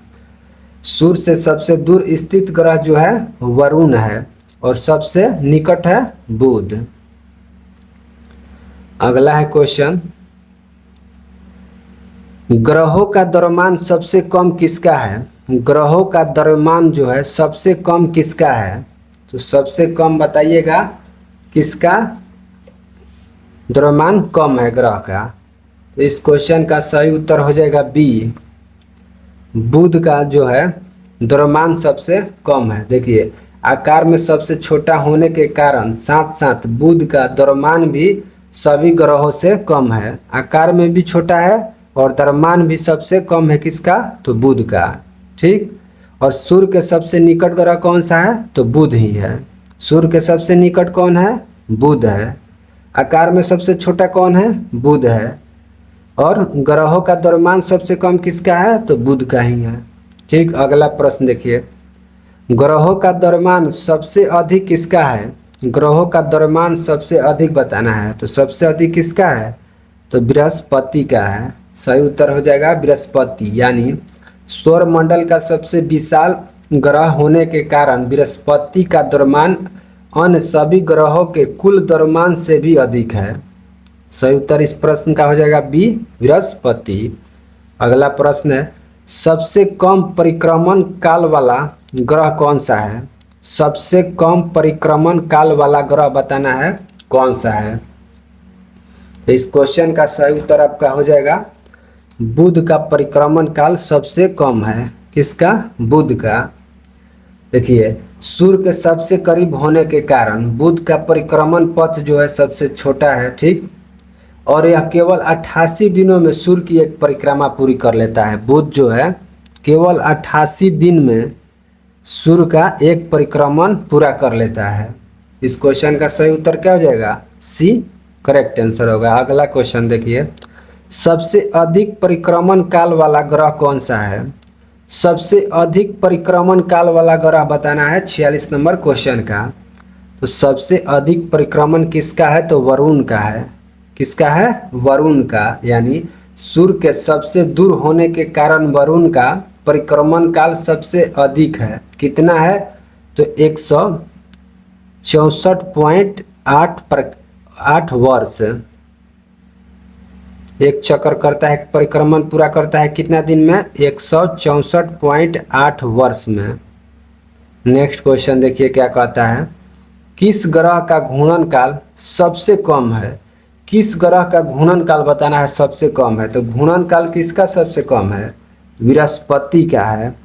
सूर्य से सबसे दूर स्थित ग्रह जो है वरुण है और सबसे निकट है बुध। अगला है क्वेश्चन, ग्रहों का द्रव्यमान सबसे कम किसका है। ग्रहों का द्रव्यमान जो है सबसे कम किसका है। तो सबसे कम बताइएगा किसका द्रव्यमान कम है ग्रह का। तो इस क्वेश्चन का सही उत्तर हो जाएगा बी। बुध का जो है द्रव्यमान सबसे कम है। देखिए आकार में सबसे छोटा होने के कारण साथ साथ बुध का द्रव्यमान भी सभी ग्रहों से कम है। आकार में भी छोटा है और द्रव्यमान भी सबसे कम है किसका, तो बुध का। ठीक, और सूर्य के सबसे निकट ग्रह कौन सा है, तो बुध ही है। सूर्य के सबसे निकट कौन है, बुध है। आकार में सबसे छोटा कौन है, बुध है। और ग्रहों का द्रव्यमान सबसे कम किसका है, तो बुध का ही है। ठीक, अगला प्रश्न देखिए, ग्रहों का द्रव्यमान सबसे अधिक किसका है। ग्रहों का द्रव्यमान सबसे अधिक बताना है। तो सबसे अधिक किसका है, तो बृहस्पति का है। सही उत्तर हो जाएगा बृहस्पति। यानी सौर मंडल का सबसे विशाल ग्रह होने के कारण बृहस्पति का द्रव्यमान अन्य सभी ग्रहों के कुल द्रव्यमान से भी अधिक है। सही उत्तर इस प्रश्न का हो जाएगा बी, बृहस्पति। अगला प्रश्न है, सबसे कम परिक्रमण काल वाला ग्रह कौन सा है। सबसे कम परिक्रमण काल वाला ग्रह बताना है कौन सा है। तो इस क्वेश्चन का सही उत्तर आपका हो जाएगा बुध का परिक्रमण काल सबसे कम है। किसका, बुध का। देखिए सूर्य के सबसे करीब होने के कारण बुध का परिक्रमण पथ जो है सबसे छोटा है। ठीक, और यह केवल 88 दिनों में सूर्य की एक परिक्रमा पूरी कर लेता है। बुध जो है केवल 88 दिन में सूर्य का एक परिक्रमण पूरा कर लेता है। इस क्वेश्चन का सही उत्तर क्या हो जाएगा, सी करेक्ट आंसर होगा। अगला क्वेश्चन देखिए, सबसे अधिक परिक्रमण काल वाला ग्रह कौन सा है। सबसे अधिक परिक्रमण काल वाला ग्रह बताना है 46 नंबर क्वेश्चन का। तो सबसे अधिक परिक्रमण किसका है, तो वरुण का है। किसका है, वरुण का। यानी सूर्य के सबसे दूर होने के कारण वरुण का परिक्रमण काल सबसे अधिक है। कितना है, तो 164.8 वर्ष। एक चक्कर करता है, परिक्रमण पूरा करता है कितना दिन में, 164.8 वर्ष में। नेक्स्ट क्वेश्चन देखिए क्या कहता है, किस ग्रह का घूर्णन काल सबसे कम है। किस ग्रह का घूर्णन काल बताना है सबसे कम है। तो घूर्णन काल किसका सबसे कम है, बृहस्पति का है।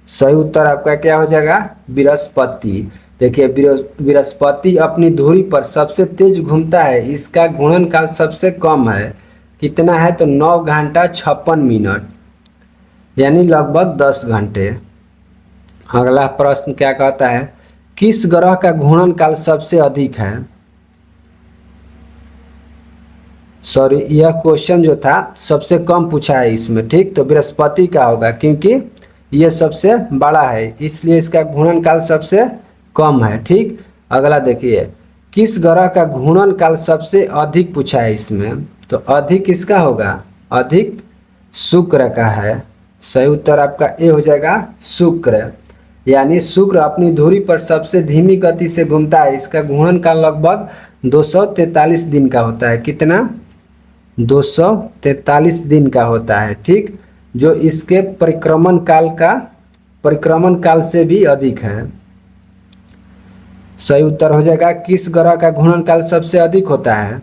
सही उत्तर आपका क्या हो जाएगा, बृहस्पति। देखिए बृहस्पति अपनी धुरी पर सबसे तेज घूमता है। इसका घूर्णन काल सबसे कम है। कितना है, तो 9 घंटा 56 मिनट, यानी लगभग 10 घंटे। अगला प्रश्न क्या कहता है, किस ग्रह का घूर्णन काल सबसे अधिक है। सॉरी, यह क्वेश्चन जो था सबसे कम पूछा है इसमें, ठीक। तो बृहस्पति का होगा क्योंकि यह सबसे बड़ा है, इसलिए इसका घूर्णन काल सबसे कम है, ठीक। अगला देखिए, किस ग्रह का घूर्णन काल सबसे अधिक पूछा है इसमें। तो अधिक किसका होगा, अधिक शुक्र का है। सही उत्तर आपका ए हो जाएगा, शुक्र। यानी शुक्र अपनी धुरी पर सबसे धीमी गति से घूमता है। इसका घूर्णन काल लगभग 243 दिन का होता है। कितना, 243 दिन का होता है, ठीक। जो इसके परिक्रमण काल से भी अधिक है। सही उत्तर हो जाएगा, किस ग्रह का घूर्णन काल सबसे अधिक होता है।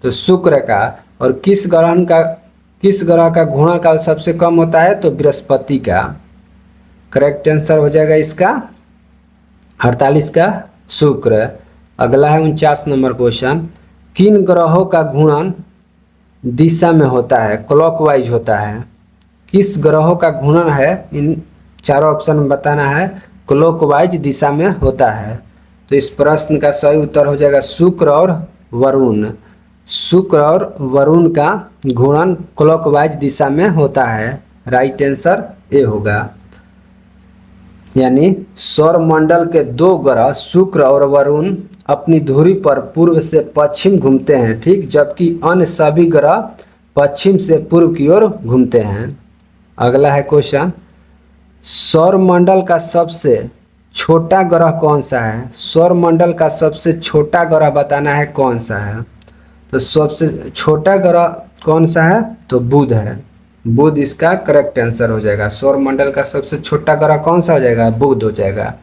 तो शुक्र का। और किस ग्रह का घूर्णन काल सबसे कम होता है। तो बृहस्पति का। करेक्ट आंसर हो जाएगा इसका 48 का शुक्र। अगला है 49 नंबर क्वेश्चन, किन ग्रहों का घूर्णन दिशा में होता है, क्लॉकवाइज होता है। किस ग्रहों का घूर्णन है, इन चारों ऑप्शन में बताना है, क्लॉकवाइज दिशा में होता है। तो इस प्रश्न का सही उत्तर हो जाएगा शुक्र और वरुण। शुक्र और वरुण का घूर्णन क्लॉकवाइज दिशा में होता है। राइट आंसर ए होगा। यानी सौरमंडल के दो ग्रह शुक्र और वरुण अपनी धुरी पर पूर्व से पश्चिम घूमते हैं, ठीक। जबकि अन्य सभी ग्रह पश्चिम से पूर्व की ओर घूमते हैं। अगला है क्वेश्चन, सौरमंडल का सबसे छोटा ग्रह कौन सा है। सौरमंडल का सबसे छोटा ग्रह बताना है कौन सा है। तो सबसे छोटा ग्रह कौन सा है। तो बुध है। बुध इसका करेक्ट आंसर हो जाएगा। सौरमंडल का सबसे छोटा ग्रह कौन सा हो जाएगा, बुध हो जाएगा।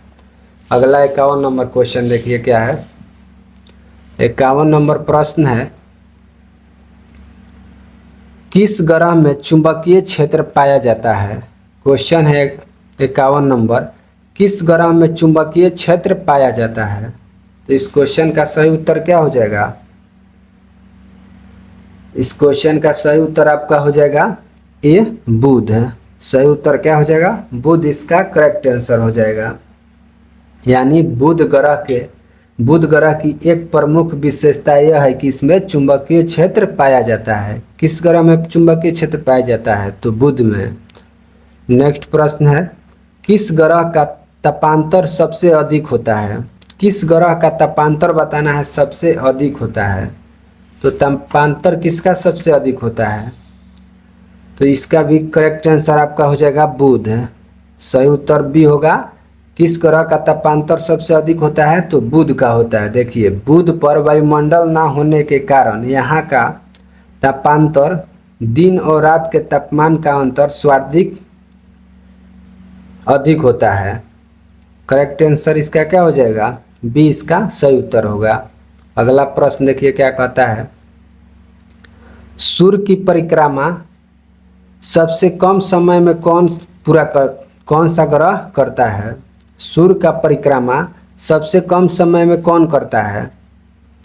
अगला 51 नंबर क्वेश्चन देखिए क्या है। 51 नंबर प्रश्न है, किस ग्रह में चुंबकीय क्षेत्र पाया जाता है। क्वेश्चन है 51 नंबर, किस ग्रह में चुंबकीय क्षेत्र पाया जाता है। तो इस क्वेश्चन का सही उत्तर क्या हो जाएगा। इस क्वेश्चन का सही उत्तर आपका हो जाएगा ए, बुध। सही उत्तर क्या हो जाएगा, बुध इसका करेक्ट आंसर हो जाएगा। यानी बुध ग्रह की एक प्रमुख विशेषता यह है कि इसमें चुंबकीय क्षेत्र पाया जाता है। किस ग्रह में चुंबकीय क्षेत्र पाया जाता है। तो बुध में। नेक्स्ट प्रश्न है, किस ग्रह का तापांतर सबसे अधिक होता है। किस ग्रह का तापांतर बताना है सबसे अधिक होता है। तो तापांतर किसका सबसे अधिक होता है। तो इसका भी करेक्ट आंसर आपका हो जाएगा बुध। सही उत्तर बी होगा, किस ग्रह का तापांतर सबसे अधिक होता है। तो बुध का होता है। देखिए, बुध पर वायुमंडल ना होने के कारण यहाँ का तापांतर दिन और रात के तापमान का अंतर सर्वाधिक अधिक होता है। करेक्ट आंसर इसका क्या हो जाएगा, बी इसका सही उत्तर होगा। अगला प्रश्न देखिए क्या कहता है, सूर्य की परिक्रमा सबसे कम समय में कौन सा ग्रह करता है। सूर्य का परिक्रमा सबसे कम समय में कौन करता है।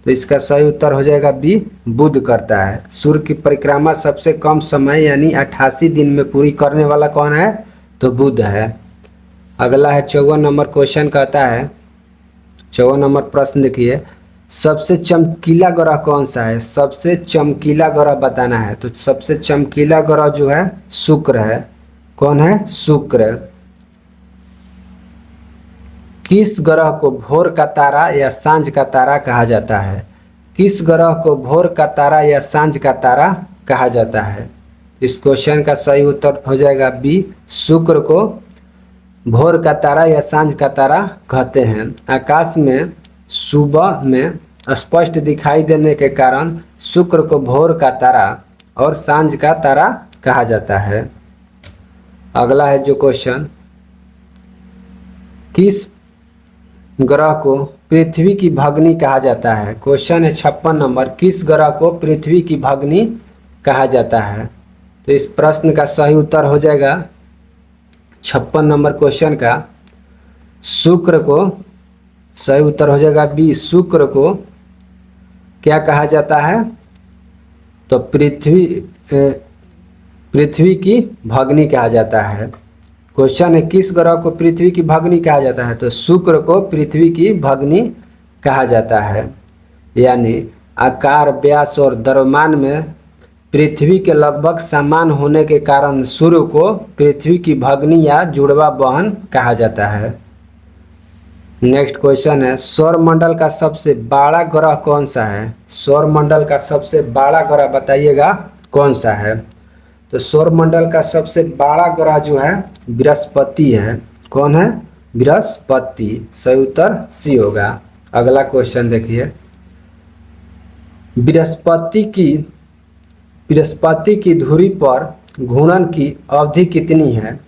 तो इसका सही उत्तर हो जाएगा बी, बुध करता है। सूर्य की परिक्रमा सबसे कम समय यानी 88 दिन में पूरी करने वाला कौन है। तो बुध है। अगला है 54 नंबर क्वेश्चन कहता है, 54 नंबर प्रश्न देखिए, सबसे चमकीला ग्रह कौन सा है। सबसे चमकीला ग्रह बताना है। तो सबसे चमकीला ग्रह जो है शुक्र है। कौन है, शुक्र। किस ग्रह को भोर का तारा या सांझ का तारा कहा जाता है। किस ग्रह को भोर का तारा या सांझ का तारा कहा जाता है। इस क्वेश्चन का सही उत्तर हो जाएगा बी, शुक्र को भोर का तारा या सांझ का तारा कहते हैं। आकाश में सुबह में स्पष्ट दिखाई देने के कारण शुक्र को भोर का तारा और सांझ का तारा कहा जाता है। अगला है जो क्वेश्चन, किस ग्रह को पृथ्वी की भगनी कहा जाता है। क्वेश्चन है 56 नंबर, किस ग्रह को पृथ्वी की भगनी कहा जाता है। तो इस प्रश्न का सही उत्तर हो जाएगा 56 नंबर क्वेश्चन का शुक्र को। सही उत्तर हो जाएगा बी, शुक्र को क्या कहा जाता है। तो पृथ्वी की भगनी कहा जाता है। क्वेश्चन है किस ग्रह को पृथ्वी की भगनी कहा जाता है। तो शुक्र को पृथ्वी की भगनी कहा जाता है। यानी आकार, व्यास और द्रव्यमान में पृथ्वी के लगभग समान होने के कारण सूर्य को पृथ्वी की भगनी या जुड़वा बहन कहा जाता है। नेक्स्ट क्वेश्चन है, सौरमंडल का सबसे बड़ा ग्रह कौन सा है? सौरमंडल का सबसे बड़ा ग्रह बताइएगा कौन सा है? तो सौरमंडल का सबसे बड़ा ग्रह जो है बृहस्पति है। कौन है? बृहस्पति। सही उत्तर सी होगा। अगला क्वेश्चन देखिए, बृहस्पति की धुरी पर घूर्णन की अवधि कितनी है?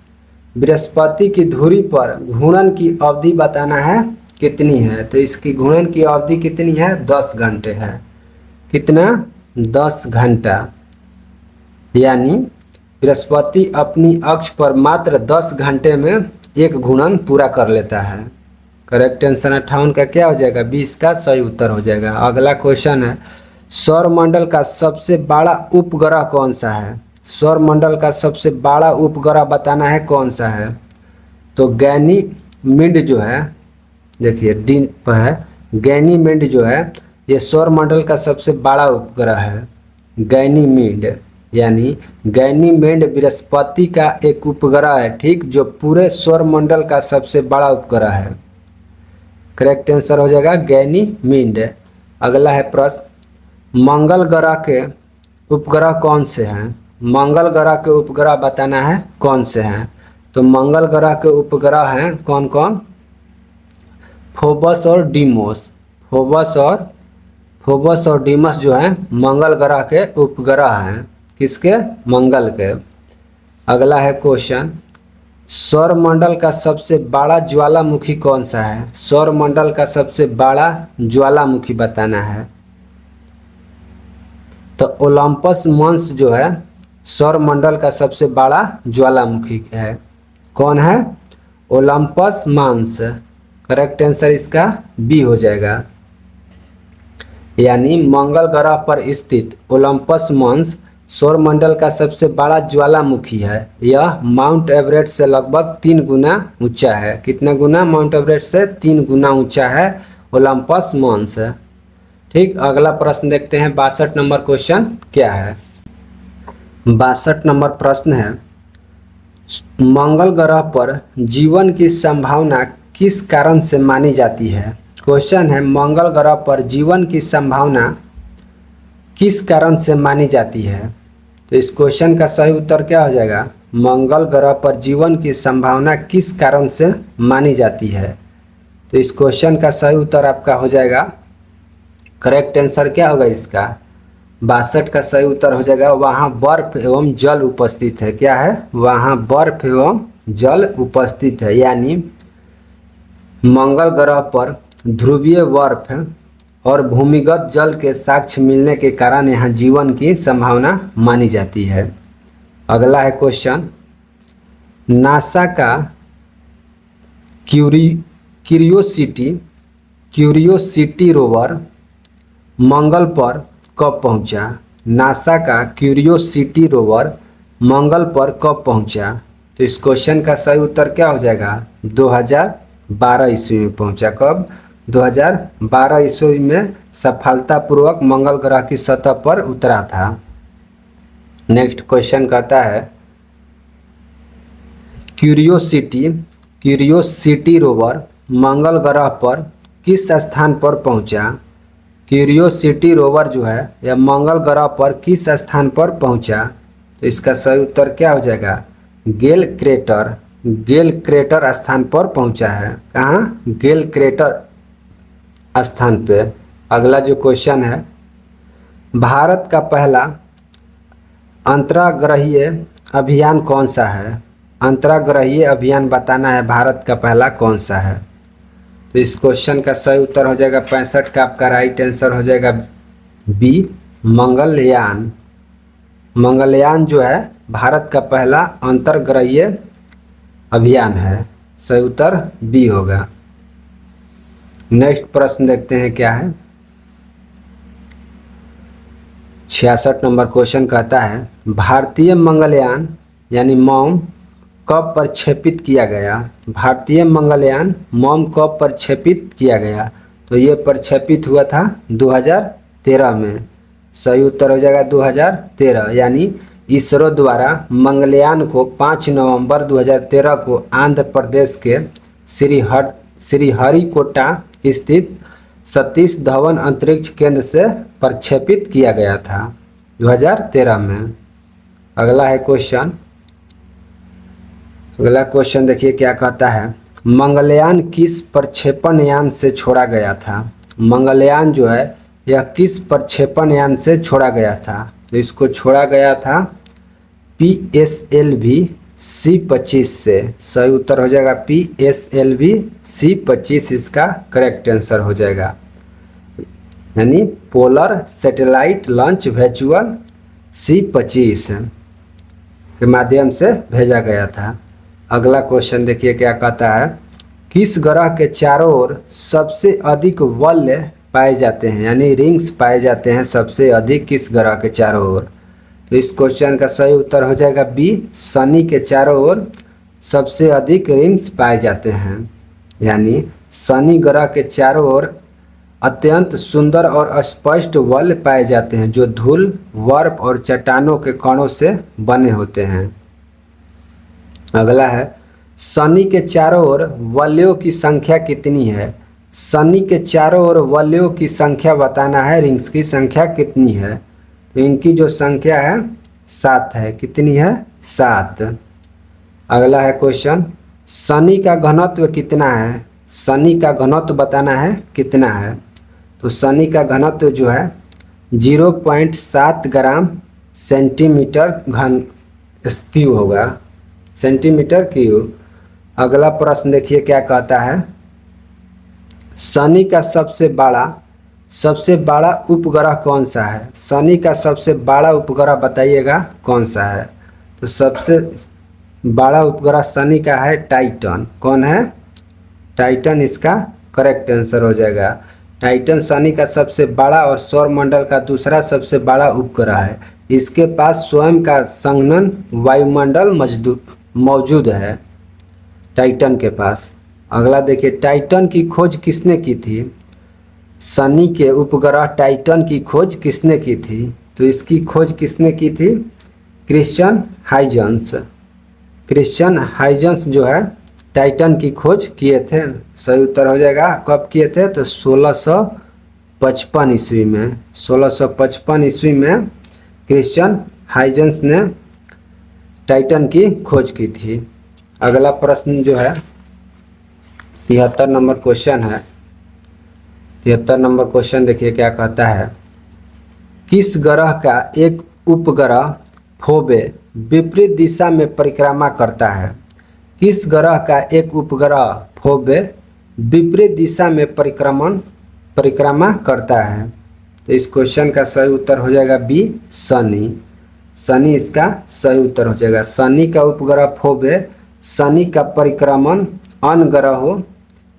बृहस्पति की धुरी पर घूर्णन की अवधि बताना है कितनी है? तो इसकी घूर्णन की अवधि कितनी है? 10 घंटे है। कितना? 10 घंटा। यानी बृहस्पति अपनी अक्ष पर मात्र 10 घंटे में एक घूर्णन पूरा कर लेता है। करेक्ट आंसर 58 का क्या हो जाएगा? 20 का सही उत्तर हो जाएगा। अगला क्वेश्चन है, सौरमंडल का सबसे बड़ा उपग्रह कौन सा है? सौरमंडल का सबसे बड़ा उपग्रह बताना है कौन सा है? तो गैनीमीड जो है, देखिए डी पर है, गैनीमीड जो है ये सौरमंडल का सबसे बड़ा उपग्रह है। गैनीमीड यानी गैनीमेड बृहस्पति का एक उपग्रह है, ठीक, जो पूरे सौरमंडल का सबसे बड़ा उपग्रह है। करेक्ट आंसर हो जाएगा गैनीमीड। अगला है प्रश्न, मंगल ग्रह के उपग्रह कौन से हैं? मंगल ग्रह के उपग्रह बताना है कौन से हैं? तो मंगल ग्रह के उपग्रह हैं कौन कौन? फोबस और डीमोस। फोबस और डीमस जो है मंगल ग्रह के उपग्रह हैं। किसके? मंगल के। अगला है क्वेश्चन, सौरमंडल का सबसे बड़ा ज्वालामुखी कौन सा है? सौरमंडल का सबसे बड़ा ज्वालामुखी बताना है। तो ओलंपस मंस जो है सौरमंडल का सबसे बड़ा ज्वालामुखी है। कौन है? ओलंपस मंस। करेक्ट आंसर इसका बी हो जाएगा। यानी मंगल ग्रह पर स्थित ओलंपस मंस सौरमंडल का सबसे बड़ा ज्वालामुखी है। यह माउंट एवरेस्ट से लगभग 3 गुना ऊंचा है। कितना गुना? माउंट एवरेस्ट से 3 गुना ऊंचा है ओलंपस मंस। ठीक, अगला प्रश्न देखते हैं। 62 नंबर क्वेश्चन क्या है? 62 नंबर प्रश्न है, मंगल ग्रह पर जीवन की संभावना किस कारण से मानी जाती है? क्वेश्चन है, मंगल ग्रह पर जीवन की संभावना किस कारण से मानी जाती है? तो इस क्वेश्चन का सही उत्तर क्या हो जाएगा? मंगल ग्रह पर जीवन की संभावना किस कारण से मानी जाती है? तो इस क्वेश्चन का सही उत्तर आपका हो जाएगा, करेक्ट आंसर क्या होगा इसका? 62 का सही उत्तर हो जाएगा, वहाँ बर्फ एवं जल उपस्थित है। क्या है? वहाँ बर्फ एवं जल उपस्थित है। यानी मंगल ग्रह पर ध्रुवीय बर्फ और भूमिगत जल के साक्ष्य मिलने के कारण यहाँ जीवन की संभावना मानी जाती है। अगला है क्वेश्चन, नासा का क्यूरियोसिटी रोवर मंगल पर कब पहुंचा? नासा का क्यूरियोसिटी रोवर मंगल पर कब पहुंचा? तो इस क्वेश्चन का सही उत्तर क्या हो जाएगा? 2012 ईस्वी में पहुंचा। कब? 2012 ईस्वी में सफलतापूर्वक मंगल ग्रह की सतह पर उतरा था। नेक्स्ट क्वेश्चन कहता है, क्यूरियोसिटी रोवर मंगल ग्रह पर किस स्थान पर पहुंचा? क्यूरियोसिटी रोवर जो है यह मंगल ग्रह पर किस स्थान पर पहुंचा? तो इसका सही उत्तर क्या हो जाएगा? गेल क्रेटर स्थान पर पहुंचा है। कहाँ? गेल क्रेटर स्थान पे। अगला जो क्वेश्चन है, भारत का पहला अंतर्ग्रहीय अभियान कौन सा है? अंतर्ग्रहीय अभियान बताना है भारत का पहला कौन सा है? तो इस क्वेश्चन का सही उत्तर हो जाएगा 65 का आपका राइट आंसर हो जाएगा बी, मंगलयान। मंगलयान जो है भारत का पहला अंतर्ग्रहीय अभियान है। सही उत्तर बी होगा। नेक्स्ट प्रश्न देखते हैं क्या है। 66 नंबर क्वेश्चन कहता है, भारतीय मंगलयान यानी मॉम कब प्रक्षेपित किया गया? भारतीय मंगलयान मॉम कब प्रक्षेपित किया गया? तो ये प्रक्षेपित हुआ था 2000 2013 में। सही उत्तर हो जाएगा 2013, यानी इसरो द्वारा मंगलयान को 5 नवंबर 2013 को आंध्र प्रदेश के श्रीहरिकोटा स्थित सतीश धवन अंतरिक्ष केंद्र से प्रक्षेपित किया गया था 2013 में। अगला है क्वेश्चन, अगला क्वेश्चन देखिए क्या कहता है। मंगलयान किस प्रक्षेपण यान से छोड़ा गया था? मंगलयान जो है यह किस प्रक्षेपण यान से छोड़ा गया था? तो इसको छोड़ा गया था PSLV C-25 से। सही उत्तर हो जाएगा PSLV C-25, इसका करेक्ट आंसर हो जाएगा, यानी polar satellite launch vehicle C-25 के माध्यम से भेजा गया था। अगला क्वेश्चन देखिए क्या कहता है। किस ग्रह के चारों ओर सबसे अधिक वलय पाए जाते हैं, यानी रिंग्स पाए जाते हैं सबसे अधिक किस ग्रह के चारों ओर? तो इस क्वेश्चन का सही उत्तर हो जाएगा बी, शनि के चारों ओर सबसे अधिक रिंग्स पाए जाते हैं, यानी शनि ग्रह के चारों ओर अत्यंत सुंदर और स्पष्ट वलय पाए जाते हैं जो धूल, बर्फ और चट्टानों के कणों से बने होते हैं। अगला है, शनि के चारों ओर वलयों की संख्या कितनी है? शनि के चारों ओर वलयों की संख्या बताना है, रिंग्स की संख्या कितनी है? तो इनकी जो संख्या है 7 है। कितनी है? 7। अगला है क्वेश्चन, शनि का घनत्व कितना है? शनि का घनत्व बताना है कितना है? तो शनि का घनत्व जो है 0.7 ग्राम सेंटीमीटर घन क्यूब होगा, सेंटीमीटर क्यूब। अगला प्रश्न देखिए क्या कहता है। शनि का सबसे बड़ा उपग्रह कौन सा है? शनि का सबसे बड़ा उपग्रह बताइएगा कौन सा है? तो सबसे बड़ा उपग्रह शनि का है टाइटन। कौन है? टाइटन इसका करेक्ट आंसर हो जाएगा। टाइटन शनि का सबसे बड़ा और सौरमंडल का दूसरा सबसे बड़ा उपग्रह है। इसके पास स्वयं का संघनन वायुमंडल मौजूद है टाइटन के पास। अगला देखिए, टाइटन की खोज किसने की थी? शनि के उपग्रह टाइटन की खोज किसने की थी? तो इसकी खोज किसने की थी? Christian Huygens. क्रिश्चियन हाइजेंस जो है टाइटन की खोज किए थे। सही उत्तर हो जाएगा। कब किए थे? तो 1655 ईस्वी में। 1655 ईस्वी में क्रिश्चियन हाइजेंस ने टाइटन की खोज की थी। अगला प्रश्न जो है 73 नंबर क्वेश्चन है। 73 नंबर क्वेश्चन देखिए क्या कहता है। किस ग्रह का एक उपग्रह फोबे विपरीत दिशा में परिक्रमा करता है? किस ग्रह का एक उपग्रह फोबे विपरीत दिशा में परिक्रमा करता है? तो इस क्वेश्चन का सही उत्तर हो जाएगा बी, शनि। शनि इसका सही उत्तर हो जाएगा। शनि का उपग्रह फोबे शनि का परिक्रमण अन्य ग्रहों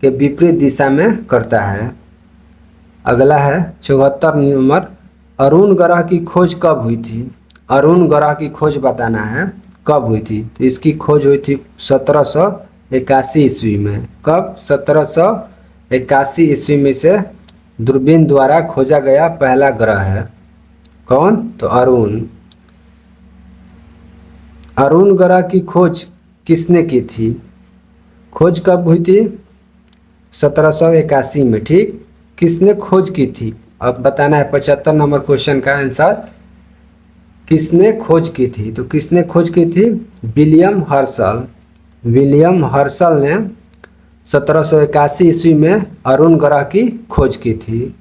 के विपरीत दिशा में करता है। अगला है 74 नंबर, अरुण ग्रह की खोज कब हुई थी? अरुण ग्रह की खोज बताना है कब हुई थी? तो इसकी खोज हुई थी 1781 ईस्वी में। कब? 1781 ईस्वी में से दूरबीन द्वारा खोजा गया पहला ग्रह है। कौन? तो अरुण। अरुण ग्रह की खोज किसने की थी? खोज कब हुई थी? 1781 में। ठीक, किसने खोज की थी? अब बताना है 75 नंबर क्वेश्चन का आंसर। किसने खोज की थी? तो किसने खोज की थी? William Herschel. विलियम हर्शल ने 1781 ईस्वी में अरुण ग्रह की खोज की थी।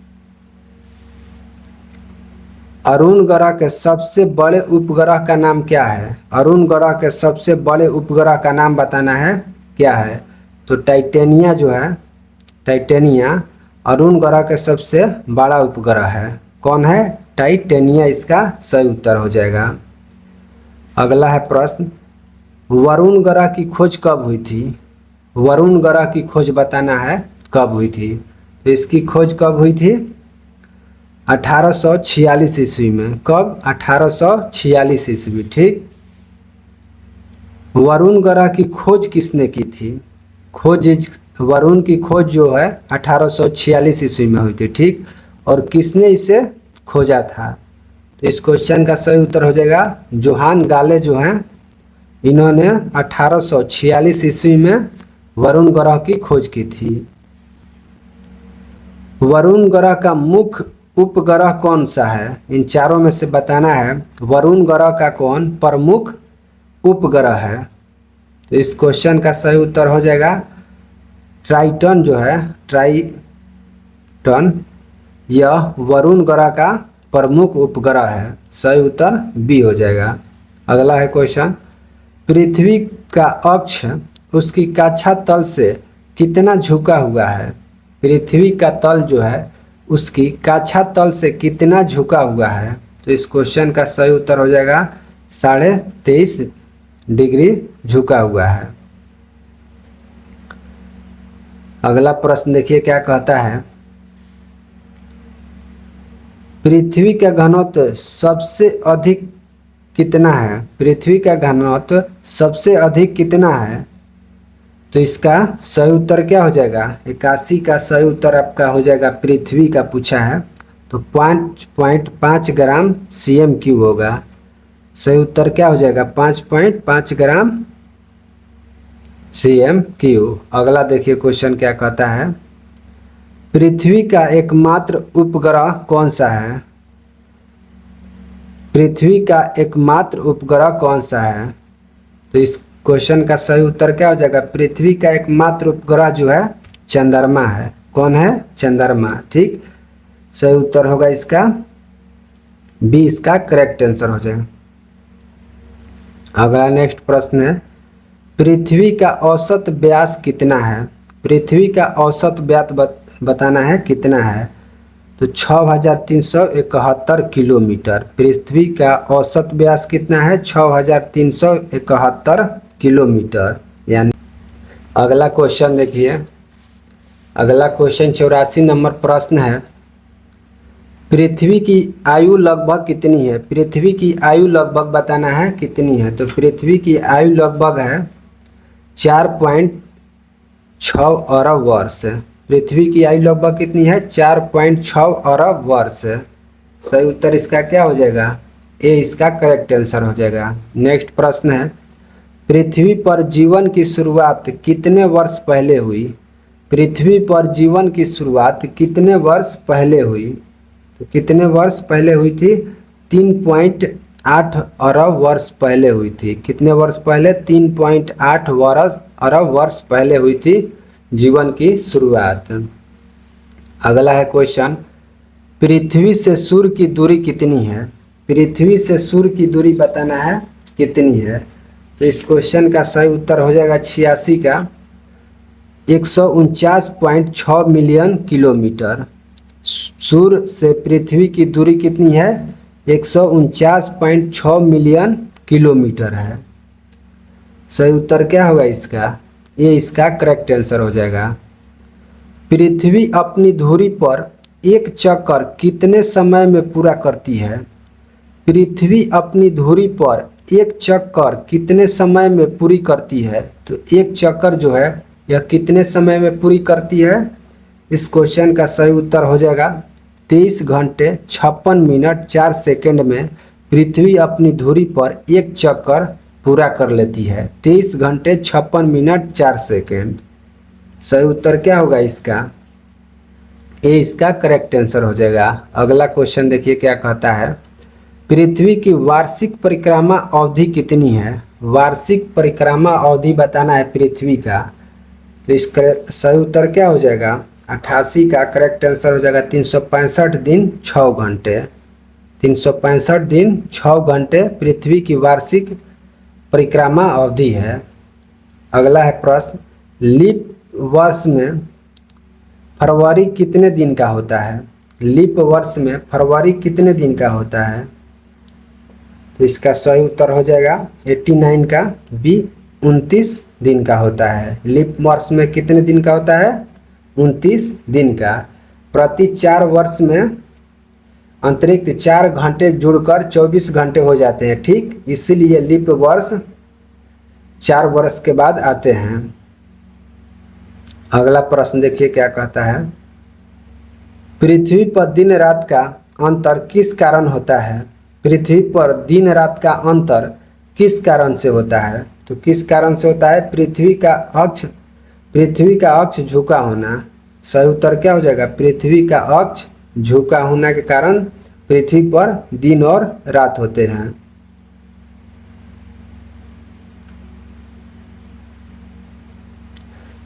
अरुण ग्रह के सबसे बड़े उपग्रह का नाम क्या है? अरुण ग्रह के सबसे बड़े उपग्रह का नाम बताना है क्या है? तो टाइटेनिया जो है, टाइटेनिया अरुण ग्रह के सबसे बड़ा उपग्रह है। कौन है? टाइटेनिया इसका सही उत्तर हो जाएगा। अगला है प्रश्न, वरुण ग्रह की खोज कब हुई थी? वरुण ग्रह की खोज बताना है कब हुई थी? तो इसकी खोज कब हुई थी? 1846 ईस्वी में। कब? 1846 ईस्वी। ठीक, वरुण ग्रह की खोज किसने की थी? वरुण की खोज जो है 1846 ईस्वी में हुई थी। ठीक, और किसने इसे खोजा था? तो इस क्वेश्चन का सही उत्तर हो जाएगा जोहान गाले जो हैं इन्होंने 1846 ईस्वी में वरुण ग्रह की खोज की थी। वरुण ग्रह का मुख्य उपग्रह कौन सा है? इन चारों में से बताना है वरुण ग्रह का कौन प्रमुख उपग्रह है। तो इस क्वेश्चन का सही उत्तर हो जाएगा ट्राइटन जो है, ट्राइटन यह वरुण ग्रह का प्रमुख उपग्रह है। सही उत्तर बी हो जाएगा। अगला है क्वेश्चन, पृथ्वी का अक्ष उसकी कक्षा तल से कितना झुका हुआ है? पृथ्वी का तल जो है उसकी कक्षा तल से कितना झुका हुआ है? तो इस क्वेश्चन का सही उत्तर हो जाएगा 23.5 डिग्री झुका हुआ है। अगला प्रश्न देखिए क्या कहता है, पृथ्वी का घनत्व सबसे अधिक कितना है? पृथ्वी का घनत्व सबसे अधिक कितना है? तो इसका सही उत्तर क्या हो जाएगा? 81 का सही उत्तर आपका हो जाएगा, पृथ्वी का पूछा है तो 5.5 ग्राम CM³ होगा। सही उत्तर क्या हो जाएगा? 5.5 ग्राम CM³। अगला देखिए क्वेश्चन क्या कहता है, पृथ्वी का एकमात्र उपग्रह कौन सा है? पृथ्वी का एकमात्र उपग्रह कौन सा है? तो इस क्वेश्चन का सही उत्तर क्या हो जाएगा? पृथ्वी का एकमात्र उपग्रह जो है चंद्रमा है। कौन है? चंद्रमा। ठीक, सही उत्तर होगा इसका बी, इसका करेक्ट आंसर हो जाएगा। अगला नेक्स्ट प्रश्न है, पृथ्वी का औसत व्यास कितना है? पृथ्वी का औसत व्यास बताना है कितना है? तो 6371 किलोमीटर। पृथ्वी का औसत व्यास कितना है? 6371 किलोमीटर। यानी अगला क्वेश्चन देखिए, अगला क्वेश्चन 84 नंबर प्रश्न है, पृथ्वी की आयु लगभग कितनी है? पृथ्वी की आयु लगभग बताना है कितनी है? तो पृथ्वी की आयु लगभग है 4.6 अरब वर्ष। पृथ्वी की आयु लगभग कितनी है? 4.6 अरब वर्ष। सही उत्तर इसका क्या हो जाएगा? ए, इसका करेक्ट आंसर हो जाएगा। नेक्स्ट प्रश्न है, पृथ्वी पर जीवन की शुरुआत कितने वर्ष पहले हुई? पृथ्वी पर जीवन की शुरुआत कितने वर्ष पहले हुई? तो कितने वर्ष पहले हुई थी? 3.8 अरब वर्ष पहले हुई थी। कितने वर्ष पहले? 3.8 अरब वर्ष पहले हुई थी जीवन की शुरुआत। अगला है क्वेश्चन, पृथ्वी से सूर्य की दूरी कितनी है? पृथ्वी से सूर्य की दूरी बताना है कितनी है? तो इस क्वेश्चन का सही उत्तर हो जाएगा 86 का 149.6 मिलियन किलोमीटर। सूर्य से पृथ्वी की दूरी कितनी है? 149.6 मिलियन किलोमीटर है। सही उत्तर क्या होगा इसका? ये इसका करेक्ट आंसर हो जाएगा। पृथ्वी अपनी धुरी पर एक चक्कर कितने समय में पूरा करती है? पृथ्वी अपनी धुरी पर एक चक्कर कितने समय में पूरी करती है? तो एक चक्कर जो है यह कितने समय में पूरी करती है? इस क्वेश्चन का सही उत्तर हो जाएगा 23 घंटे 56 मिनट 4 सेकंड में पृथ्वी अपनी धुरी पर एक चक्कर पूरा कर लेती है। 23 घंटे 56 मिनट 4 सेकंड। सही उत्तर क्या होगा इसका? ए, इसका करेक्ट आंसर हो जाएगा। अगला क्वेश्चन देखिए क्या कहता है, पृथ्वी की वार्षिक परिक्रमा अवधि कितनी है? वार्षिक परिक्रमा अवधि बताना है पृथ्वी का। तो इस सही उत्तर क्या हो जाएगा? 88 का करेक्ट आंसर हो जाएगा 365 दिन 6 घंटे। 365 दिन 6 घंटे पृथ्वी की वार्षिक परिक्रमा अवधि है। अगला है प्रश्न, लीप वर्ष में फरवरी कितने दिन का होता है? लीप वर्ष में फरवरी कितने दिन का होता है? तो इसका सही उत्तर हो जाएगा 89 का बी, 29 दिन का होता है। लीप वर्ष में कितने दिन का होता है? 29 दिन का। प्रति 4 वर्ष में अतिरिक्त 4 घंटे जुड़कर 24 घंटे हो जाते हैं। ठीक, इसीलिए लीप वर्ष 4 वर्ष के बाद आते हैं। अगला प्रश्न देखिए क्या कहता है, पृथ्वी पर दिन रात का अंतर किस कारण होता है? पृथ्वी पर दिन रात का अंतर किस कारण से होता है? तो किस कारण से होता है? पृथ्वी का अक्ष झुका होना। सही उत्तर क्या हो जाएगा? पृथ्वी का अक्ष झुका होने के कारण पृथ्वी पर दिन और रात होते हैं।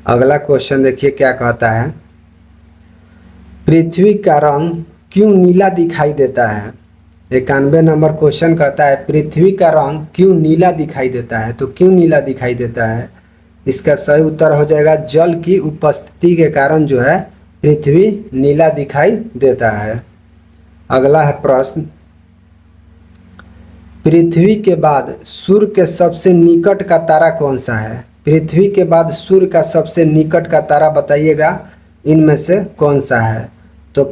अगला क्वेश्चन देखिए क्या कहता है। पृथ्वी का रंग क्यों नीला दिखाई देता है? 91 नंबर क्वेश्चन कहता है पृथ्वी का रंग क्यों नीला दिखाई देता है? तो क्यों नीला दिखाई देता है? इसका सही उत्तर हो जाएगा जल की उपस्थिति के कारण जो है पृथ्वी नीला दिखाई देता है। अगला है प्रश्न, पृथ्वी के बाद सूर्य के सबसे निकट का तारा कौन सा है? पृथ्वी के बाद सूर्य का सबसे निकट का तारा बताइएगा, इनमें से कौन सा है? तो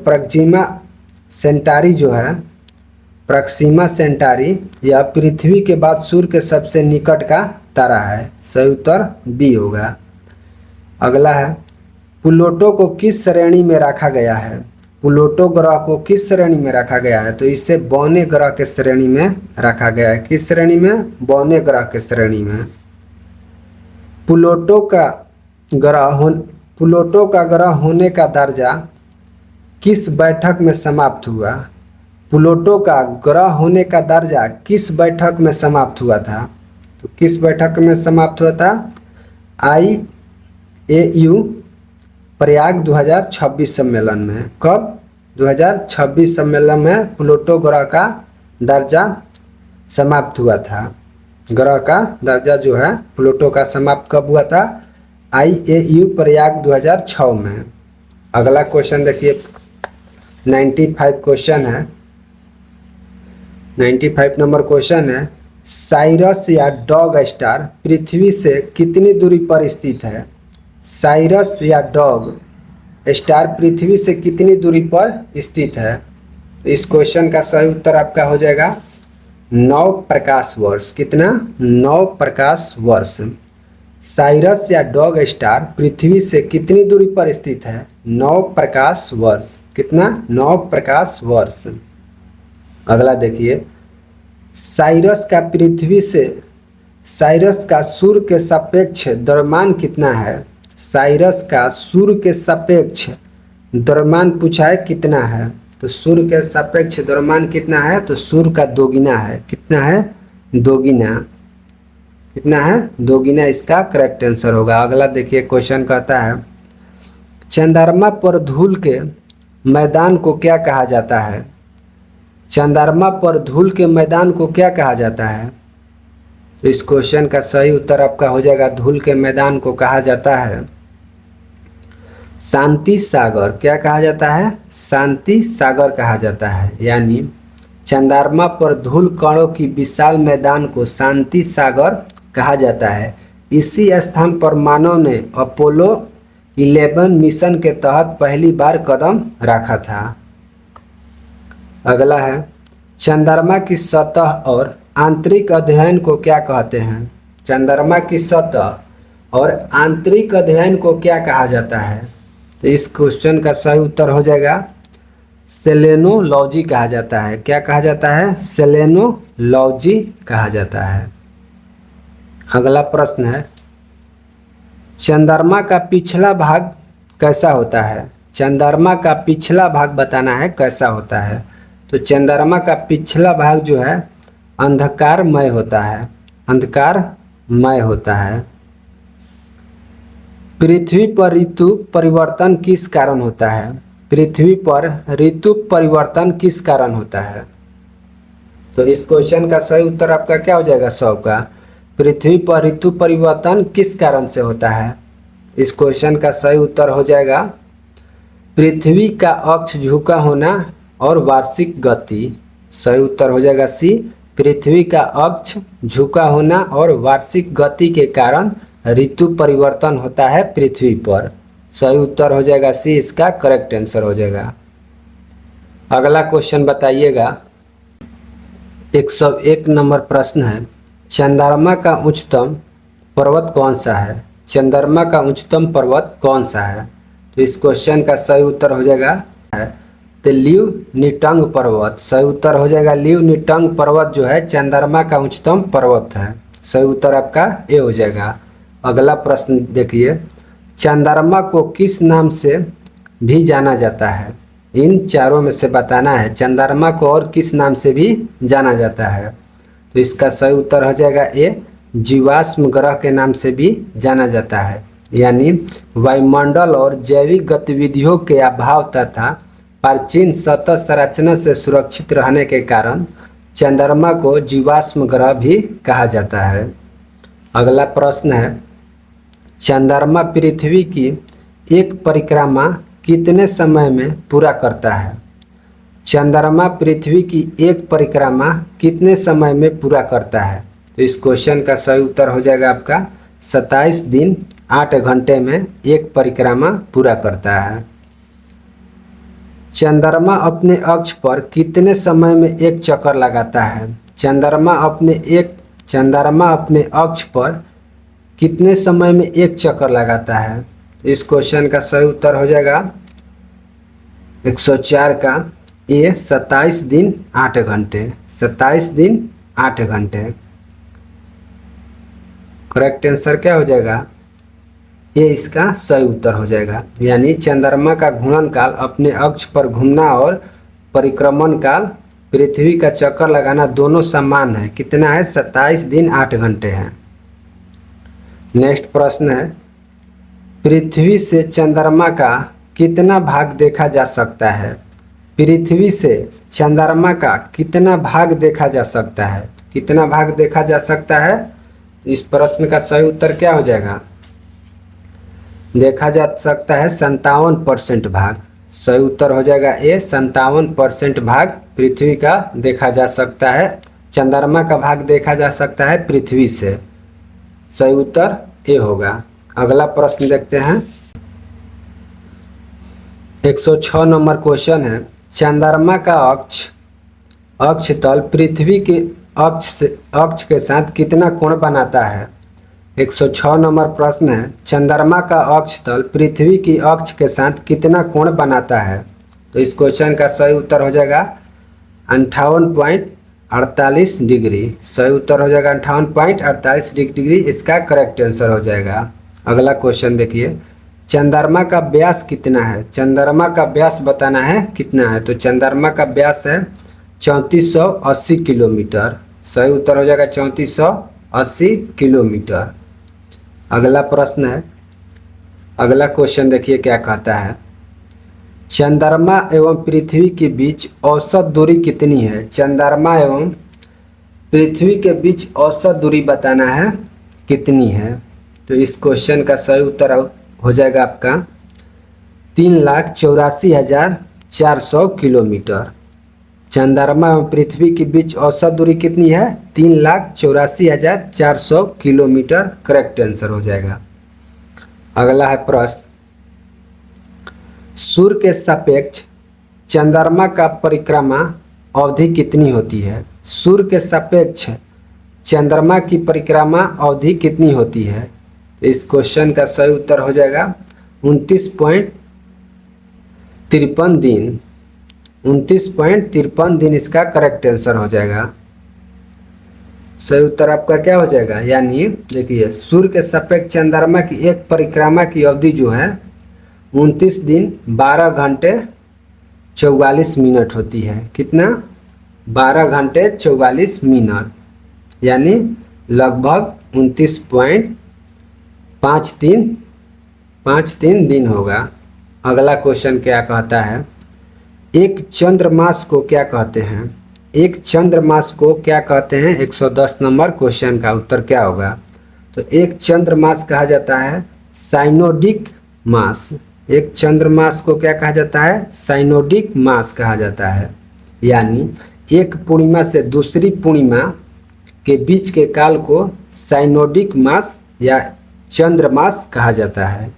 प्रक्सिमा सेंटारी यह पृथ्वी के बाद सूर्य के सबसे निकट का तारा है। सही उत्तर बी होगा। अगला है, प्लूटो को किस श्रेणी में रखा गया है? प्लूटो ग्रह को किस श्रेणी में रखा गया है? तो इसे बौने ग्रह के श्रेणी में रखा गया है। किस श्रेणी में? बौने ग्रह के श्रेणी में। प्लूटो का ग्रह होने का दर्जा किस बैठक में समाप्त हुआ? प्लूटो का ग्रह होने का दर्जा किस बैठक में समाप्त हुआ था? तो किस बैठक में समाप्त हुआ था? IAU प्रयाग 2026 सम्मेलन में। कब? 2026 सम्मेलन में प्लूटो ग्रह का दर्जा समाप्त हुआ था। ग्रह का दर्जा जो है प्लूटो का समाप्त कब हुआ था? IAU प्रयाग 2006 में। अगला क्वेश्चन देखिए 95 क्वेश्चन है। 95 नंबर क्वेश्चन है, साइरस या डॉग स्टार पृथ्वी से कितनी दूरी पर स्थित है? साइरस या डॉग स्टार पृथ्वी से कितनी दूरी पर स्थित है? तो इस क्वेश्चन का सही उत्तर आपका हो जाएगा 9 प्रकाश वर्ष। कितना? 9 प्रकाश वर्ष। साइरस या डॉग स्टार पृथ्वी से कितनी दूरी पर स्थित है? 9 प्रकाश वर्ष। कितना? 9 प्रकाश वर्ष। अगला देखिए, साइरस का सूर्य के सापेक्ष द्रव्यमान कितना है? साइरस का सूर्य के सापेक्ष द्रव्यमान पूछा है कितना है? तो सूर्य के सापेक्ष द्रव्यमान कितना है? तो सूर्य का दोगुना है। कितना है? दोगुना। कितना है? दोगुना इसका करेक्ट आंसर होगा। अगला देखिए क्वेश्चन कहता है, चंद्रमा पर धूल के मैदान को क्या कहा जाता है? चंद्रमा पर धूल के मैदान को क्या कहा जाता है? तो इस क्वेश्चन का सही उत्तर आपका हो जाएगा धूल के मैदान को कहा जाता है शांति सागर। क्या कहा जाता है? शांति सागर कहा जाता है। यानी चंद्रमा पर धूल कणों की विशाल मैदान को शांति सागर कहा जाता है। इसी स्थान पर मानव ने अपोलो 11 मिशन के तहत पहली बार कदम रखा था। अगला है, चंद्रमा की सतह और आंतरिक अध्ययन को क्या कहते हैं? चंद्रमा की सतह और आंतरिक अध्ययन को क्या कहा जाता है? तो इस क्वेश्चन का सही उत्तर हो जाएगा सेलेनोलॉजी कहा जाता है। क्या कहा जाता है? सेलेनोलॉजी कहा जाता है। अगला प्रश्न है, चंद्रमा का पिछला भाग कैसा होता है? चंद्रमा का पिछला भाग बताना है कैसा होता है। तो चंद्रमा का पिछला भाग जो है अंधकारमय होता है। अंधकारमय होता है। पृथ्वी पर ऋतु परिवर्तन किस कारण होता है? पृथ्वी पर ऋतु परिवर्तन किस कारण होता है? तो इस क्वेश्चन का सही उत्तर आपका क्या हो जाएगा? 100 का। पृथ्वी पर ऋतु परिवर्तन किस कारण से होता है? इस क्वेश्चन का सही उत्तर हो जाएगा पृथ्वी का अक्ष झुका होना और वार्षिक गति। सही उत्तर हो जाएगा सी। पृथ्वी का अक्ष झुका होना और वार्षिक गति के कारण ऋतु परिवर्तन होता है पृथ्वी पर। सही उत्तर हो जाएगा सी, इसका करेक्ट आंसर हो जाएगा। अगला क्वेश्चन बताइएगा 101 नंबर प्रश्न है, चंद्रमा का उच्चतम पर्वत कौन सा है? चंद्रमा का उच्चतम पर्वत कौन सा है? तो इस क्वेश्चन का सही उत्तर हो जाएगा तो ल्यूनिटंग पर्वत, सही उत्तर हो जाएगा ल्यूनिटंग पर्वत जो है चंद्रमा का उच्चतम पर्वत है। सही उत्तर आपका ए हो जाएगा। अगला प्रश्न देखिए, चंद्रमा को किस नाम से भी जाना जाता है? इन चारों में से बताना है चंद्रमा को और किस नाम से भी जाना जाता है। तो इसका सही उत्तर हो जाएगा ए, जीवाश्म ग्रह के नाम से भी जाना जाता है। यानी वायुमंडल और जैविक गतिविधियों के अभाव तथा प्राचीन सतह संरचना से सुरक्षित रहने के कारण चंद्रमा को जीवाश्म ग्रह भी कहा जाता है। अगला प्रश्न है, चंद्रमा पृथ्वी की एक परिक्रमा कितने समय में पूरा करता है? चंद्रमा पृथ्वी की एक परिक्रमा कितने समय में पूरा करता है? तो इस क्वेश्चन का सही उत्तर हो जाएगा आपका 27 दिन 8 घंटे में एक परिक्रमा पूरा करता है। चंद्रमा अपने अक्ष पर कितने समय में एक चक्कर लगाता है? चंद्रमा अपने अक्ष पर कितने समय में एक चक्कर लगाता है? इस क्वेश्चन का सही उत्तर हो जाएगा 104 का ए, 27 दिन 8 घंटे। 27 दिन 8 घंटे करेक्ट आंसर क्या हो जाएगा? ये इसका सही उत्तर हो जाएगा। यानी चंद्रमा का घूर्णन काल अपने अक्ष पर घूमना और परिक्रमण काल पृथ्वी का चक्कर लगाना दोनों समान है। कितना है? 27 दिन 8 घंटे है। नेक्स्ट प्रश्न है, पृथ्वी से चंद्रमा का कितना भाग देखा जा सकता है? पृथ्वी से चंद्रमा का कितना भाग देखा जा सकता है? कितना भाग देखा जा सकता है? इस प्रश्न का सही उत्तर क्या हो जाएगा? देखा जा सकता है 57% भाग। सही उत्तर हो जाएगा ए, 57% भाग पृथ्वी का देखा जा सकता है। चंद्रमा का भाग देखा जा सकता है पृथ्वी से। सही उत्तर ए होगा। अगला प्रश्न देखते हैं, 106 नंबर क्वेश्चन है, चंद्रमा का अक्ष तल पृथ्वी के अक्ष के साथ कितना कोण बनाता है? 106 नंबर प्रश्न है, चंद्रमा का अक्ष तल पृथ्वी की अक्ष के साथ कितना कोण बनाता है? तो इस क्वेश्चन का सही उत्तर हो जाएगा 58.48 डिग्री। सही उत्तर हो जाएगा 58.48 डिग्री, इसका करेक्ट आंसर हो जाएगा। अगला क्वेश्चन देखिए, चंद्रमा का व्यास कितना है? चंद्रमा का व्यास बताना है कितना है। तो चंद्रमा का व्यास है 3480 किलोमीटर। सही उत्तर हो जाएगा 3480 किलोमीटर। अगला प्रश्न है, अगला क्वेश्चन देखिए क्या कहता है, चंद्रमा एवं पृथ्वी के बीच औसत दूरी कितनी है? चंद्रमा एवं पृथ्वी के बीच औसत दूरी बताना है कितनी है। तो इस क्वेश्चन का सही उत्तर हो जाएगा आपका 3,84,400 किलोमीटर। चंद्रमा एवं पृथ्वी के बीच औसत दूरी कितनी है? 3,84,400 किलोमीटर करेक्ट आंसर हो जाएगा। अगला है प्रश्न, सूर्य के सापेक्ष चंद्रमा का परिक्रमा अवधि कितनी होती है? सूर्य के सापेक्ष चंद्रमा की परिक्रमा अवधि कितनी होती है? इस क्वेश्चन का सही उत्तर हो जाएगा 29.53 दिन। 29.53 दिन इसका करेक्ट आंसर हो जाएगा। सही उत्तर आपका क्या हो जाएगा? यानी देखिए, सूर्य के सापेक्ष चंद्रमा की एक परिक्रमा की अवधि जो है 29 दिन 12 घंटे 44 मिनट होती है। कितना? 12 घंटे 44 मिनट, यानी लगभग 29.53 दिन होगा। अगला क्वेश्चन क्या कहता है, एक चंद्रमास को क्या कहते हैं? एक चंद्रमास को क्या कहते हैं? 110 नंबर क्वेश्चन का उत्तर क्या होगा? तो एक चंद्रमास कहा जाता है साइनोडिक मास। एक चंद्रमास को क्या कहा जाता है? साइनोडिक मास कहा जाता है। यानी एक पूर्णिमा से दूसरी पूर्णिमा के बीच के काल को साइनोडिक मास या चंद्रमास कहा जाता है।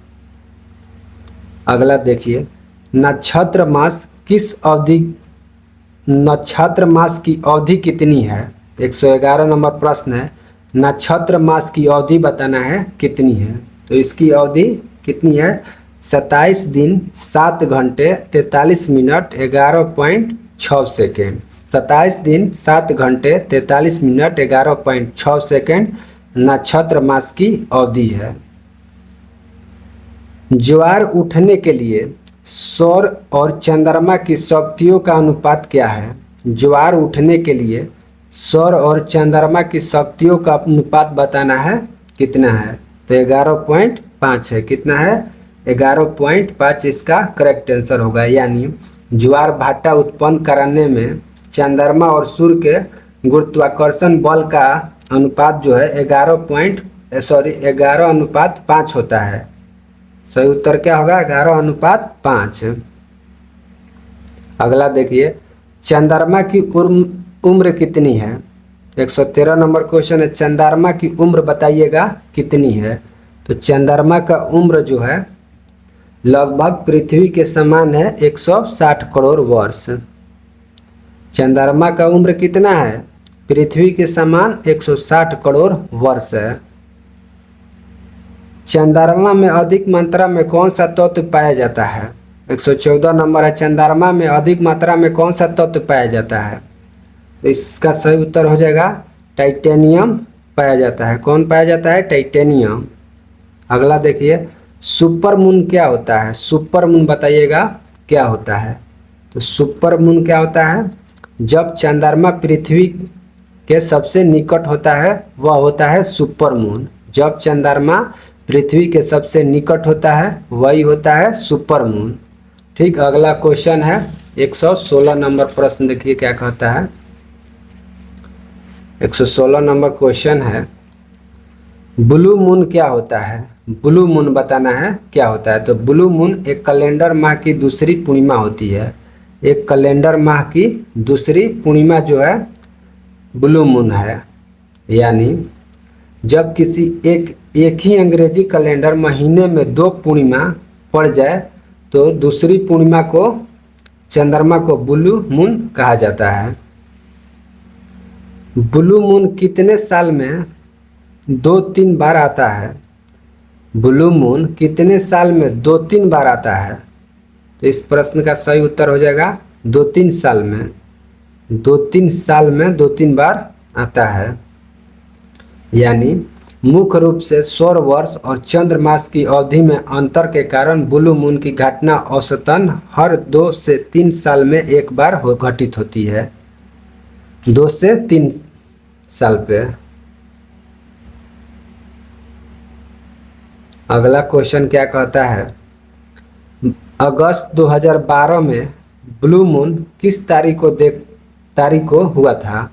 अगला देखिए, नक्षत्र मास की अवधि कितनी है? 111 नंबर प्रश्न है, नक्षत्र मास की अवधि बताना है कितनी है। तो इसकी अवधि कितनी है? 27 दिन 7 घंटे 43 मिनट 11.6 सेकेंड। 27 दिन 7 घंटे 43 मिनट 11.6 सेकेंड नक्षत्र मास की अवधि है। ज्वार उठने के लिए सौर और चंद्रमा की शक्तियों का अनुपात क्या है? ज्वार उठने के लिए सौर और चंद्रमा की शक्तियों का अनुपात बताना है, कितना है? तो 11.5 है। कितना है? 11.5 इसका करेक्ट आंसर होगा। यानी ज्वार भाटा उत्पन्न कराने में चंद्रमा और सूर्य के गुरुत्वाकर्षण बल का अनुपात जो है 11:5 होता है। सही उत्तर क्या होगा? 11:5। अगला देखिए, चंद्रमा की उम्र कितनी है? 113 नंबर क्वेश्चन है, चंद्रमा की उम्र बताइएगा कितनी है? तो चंद्रमा का उम्र जो है लगभग पृथ्वी के समान है, 160 करोड़ वर्ष। चंद्रमा का उम्र कितना है? पृथ्वी के समान 160 करोड़ वर्ष है। चंद्रमा में अधिक मात्रा में कौन सा तत्व पाया जाता है? 114 नंबर है, चंद्रमा में अधिक मात्रा में कौन सा तत्व पाया जाता है? तो इसका सही उत्तर हो जाएगा टाइटेनियम पाया जाता है। कौन पाया जाता है? टाइटेनियम। अगला देखिए, सुपर मून क्या होता है? सुपर मून बताइएगा क्या होता है? तो सुपर मून क्या होता है? जब चंद्रमा पृथ्वी के सबसे निकट होता है वह होता है सुपर मून। जब चंद्रमा पृथ्वी के सबसे निकट होता है वही होता है सुपर मून। ठीक, अगला क्वेश्चन है 116 नंबर प्रश्न, देखिए क्या कहता है। 116 नंबर क्वेश्चन है, ब्लू मून क्या होता है? ब्लू मून बताना है क्या होता है। तो ब्लू मून एक कैलेंडर माह की दूसरी पूर्णिमा होती है। एक कैलेंडर माह की दूसरी पूर्णिमा जो है ब्लू मून है। यानी जब किसी एक ही अंग्रेजी कैलेंडर महीने में 2 पूर्णिमा पड़ जाए तो दूसरी पूर्णिमा को चंद्रमा को ब्लू मून कहा जाता है। ब्लू मून कितने साल में 2-3 बार आता है? ब्लू मून कितने साल में 2-3 बार आता है? तो इस प्रश्न का सही उत्तर हो जाएगा 2-3 साल में। 2-3 साल में 2-3 बार आता है। यानी मुख्य रूप से सौर वर्ष और चंद्र मास की अवधि में अंतर के कारण ब्लू मून की घटना औसतन हर 2 से 3 साल में एक बार घटित होती है। 2 से 3 साल पे। अगला क्वेश्चन क्या कहता है, अगस्त 2012 में ब्लू मून किस तारीख को हुआ था?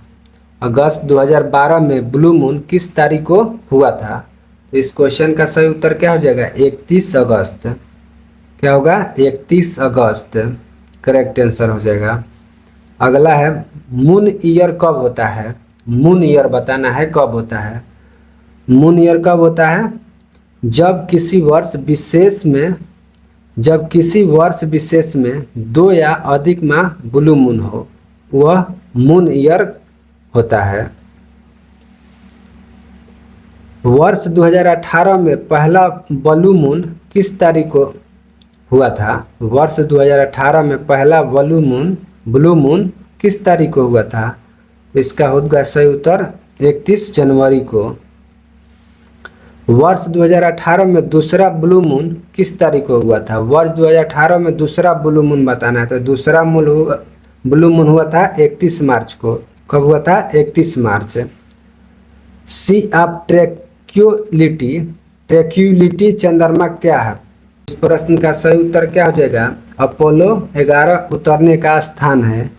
अगस्त 2012 में ब्लू मून किस तारीख को हुआ था? तो इस क्वेश्चन का सही उत्तर क्या हो जाएगा? 31 अगस्त। क्या होगा? 31 अगस्त करेक्ट आंसर हो जाएगा। अगला है, मून ईयर कब होता है? मून ईयर बताना है कब होता है। मून ईयर कब होता है? जब किसी वर्ष विशेष में 2 या अधिक माह ब्लू मून हो, वह मून ईयर होता है। वर्ष 2018 में पहला ब्लू मून किस तारीख को हुआ था? वर्ष 2018 में पहला ब्लू मून किस तारीख को हुआ था? तो इसका होगा सही उत्तर 31 जनवरी को। वर्ष 2018 में दूसरा ब्लू मून किस तारीख को हुआ था? वर्ष 2018 में दूसरा ब्लू मून बताना है। तो दूसरा ब्लू मून हुआ था 31 मार्च को। कब हुआ था? 31 मार्च। सी ऑफ ट्रैक्यूलिटी चंद्रमा क्या है? इस प्रश्न का सही उत्तर क्या हो जाएगा? अपोलो 11 उतरने का स्थान है।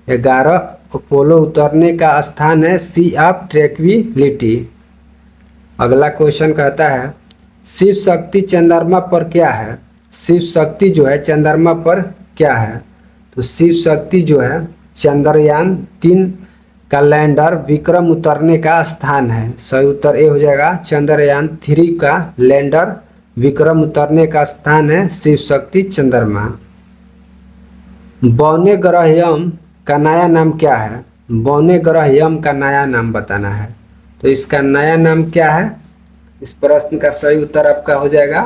11 अपोलो उतरने का स्थान है सी ऑफ ट्रैक्यूलिटी। अगला क्वेश्चन कहता है, शिव शक्ति चंद्रमा पर क्या है? शिव शक्ति जो है चंद्रमा पर क्या है? तो शिव शक्ति जो है चंद्रयान 3 का लैंडर विक्रम उतरने का स्थान है। सही उत्तर ए हो जाएगा। चंद्रयान 3 का लैंडर विक्रम उतरने का स्थान है शिव शक्ति चंद्रमा। बौने ग्रह यम का नया नाम क्या है? बौने ग्रह यम का नया नाम बताना है। तो इसका नया नाम क्या है? इस प्रश्न का सही उत्तर आपका हो जाएगा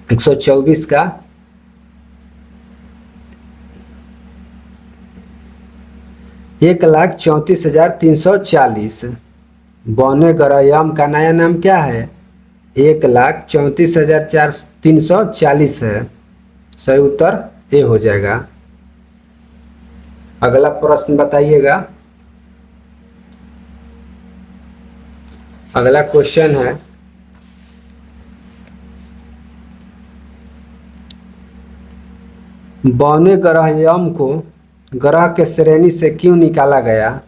124 का 1,34,340। बौने ग्रह यम का नया नाम क्या है? 1,34,340 है। सही उत्तर ए हो जाएगा। अगला प्रश्न बताइएगा। अगला क्वेश्चन है, बौने ग्रह यम को ग्रह के श्रेणी से क्यों निकाला गया?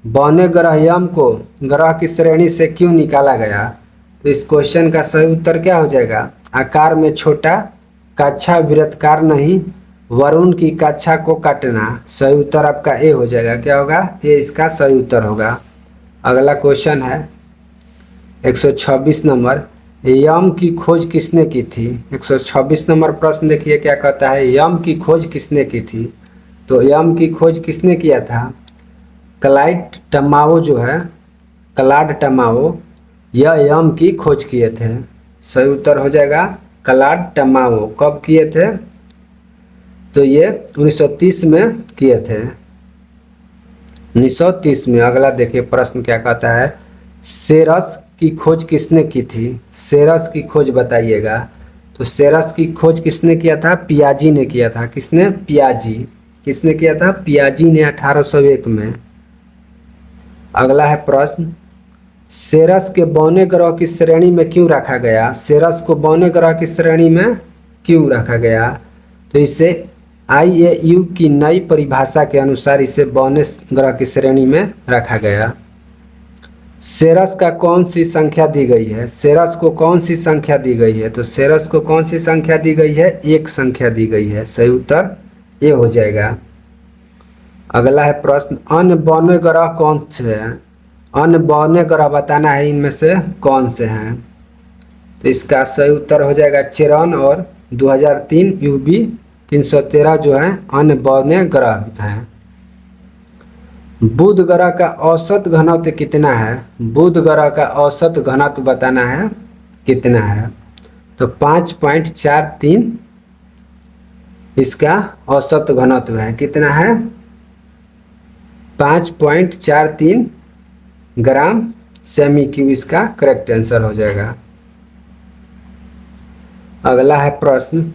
बौने ग्रह यम को ग्रह की श्रेणी से क्यों निकाला गया? तो इस क्वेश्चन का सही उत्तर क्या हो जाएगा? आकार में छोटा, कक्षा वृत्ताकार नहीं, वरुण की कक्षा को काटना। सही उत्तर आपका ए हो जाएगा। क्या होगा? ए इसका सही उत्तर होगा। अगला क्वेश्चन है 126 नंबर, यम की खोज किसने की थी? 126 नंबर प्रश्न देखिए क्या कहता है, यम की खोज किसने की थी? तो यम की खोज किसने किया था? क्लाइड टमाओ जो है, क्लाड टमाओ, यह यम की खोज किए थे। सही उत्तर हो जाएगा क्लाड टमाओ। कब किए थे? तो ये 1930 में किए थे, 1930 में। अगला देखिए प्रश्न क्या कहता है, सेरस की खोज किसने की थी? सेरस की खोज बताइएगा। तो सेरस की खोज किसने किया था? पियाजी ने किया था। किसने? पियाजी। किसने किया था? पियाजी ने 1801 में। अगला है प्रश्न, सेरस के बौने ग्रह की श्रेणी में क्यों रखा गया? सेरस को बौने ग्रह की श्रेणी में क्यों रखा गया? तो इसे IAU की नई परिभाषा के अनुसार इसे बौने ग्रह की श्रेणी में रखा गया। सेरस का कौन सी संख्या दी गई है? सेरस को कौन सी संख्या दी गई है? तो सेरस को कौन सी संख्या दी गई है? एक संख्या दी गई है। सही उत्तर ये हो जाएगा। अगला है प्रश्न, अन्य बौने ग्रह कौन से हैं? अन्य बौने ग्रह बताना है, इनमें से कौन से हैं? तो इसका सही उत्तर हो जाएगा चिरन और 2003 UB 313 जो है अन्य बौने ग्रह हैं। बुध ग्रह का औसत घनत्व कितना है? बुध ग्रह का औसत घनत्व बताना है कितना है? तो 5.43 इसका औसत घनत्व है। कितना है? 5.43 ग्राम सेमी क्यूब इसका करेक्ट आंसर हो जाएगा। अगला है प्रश्न,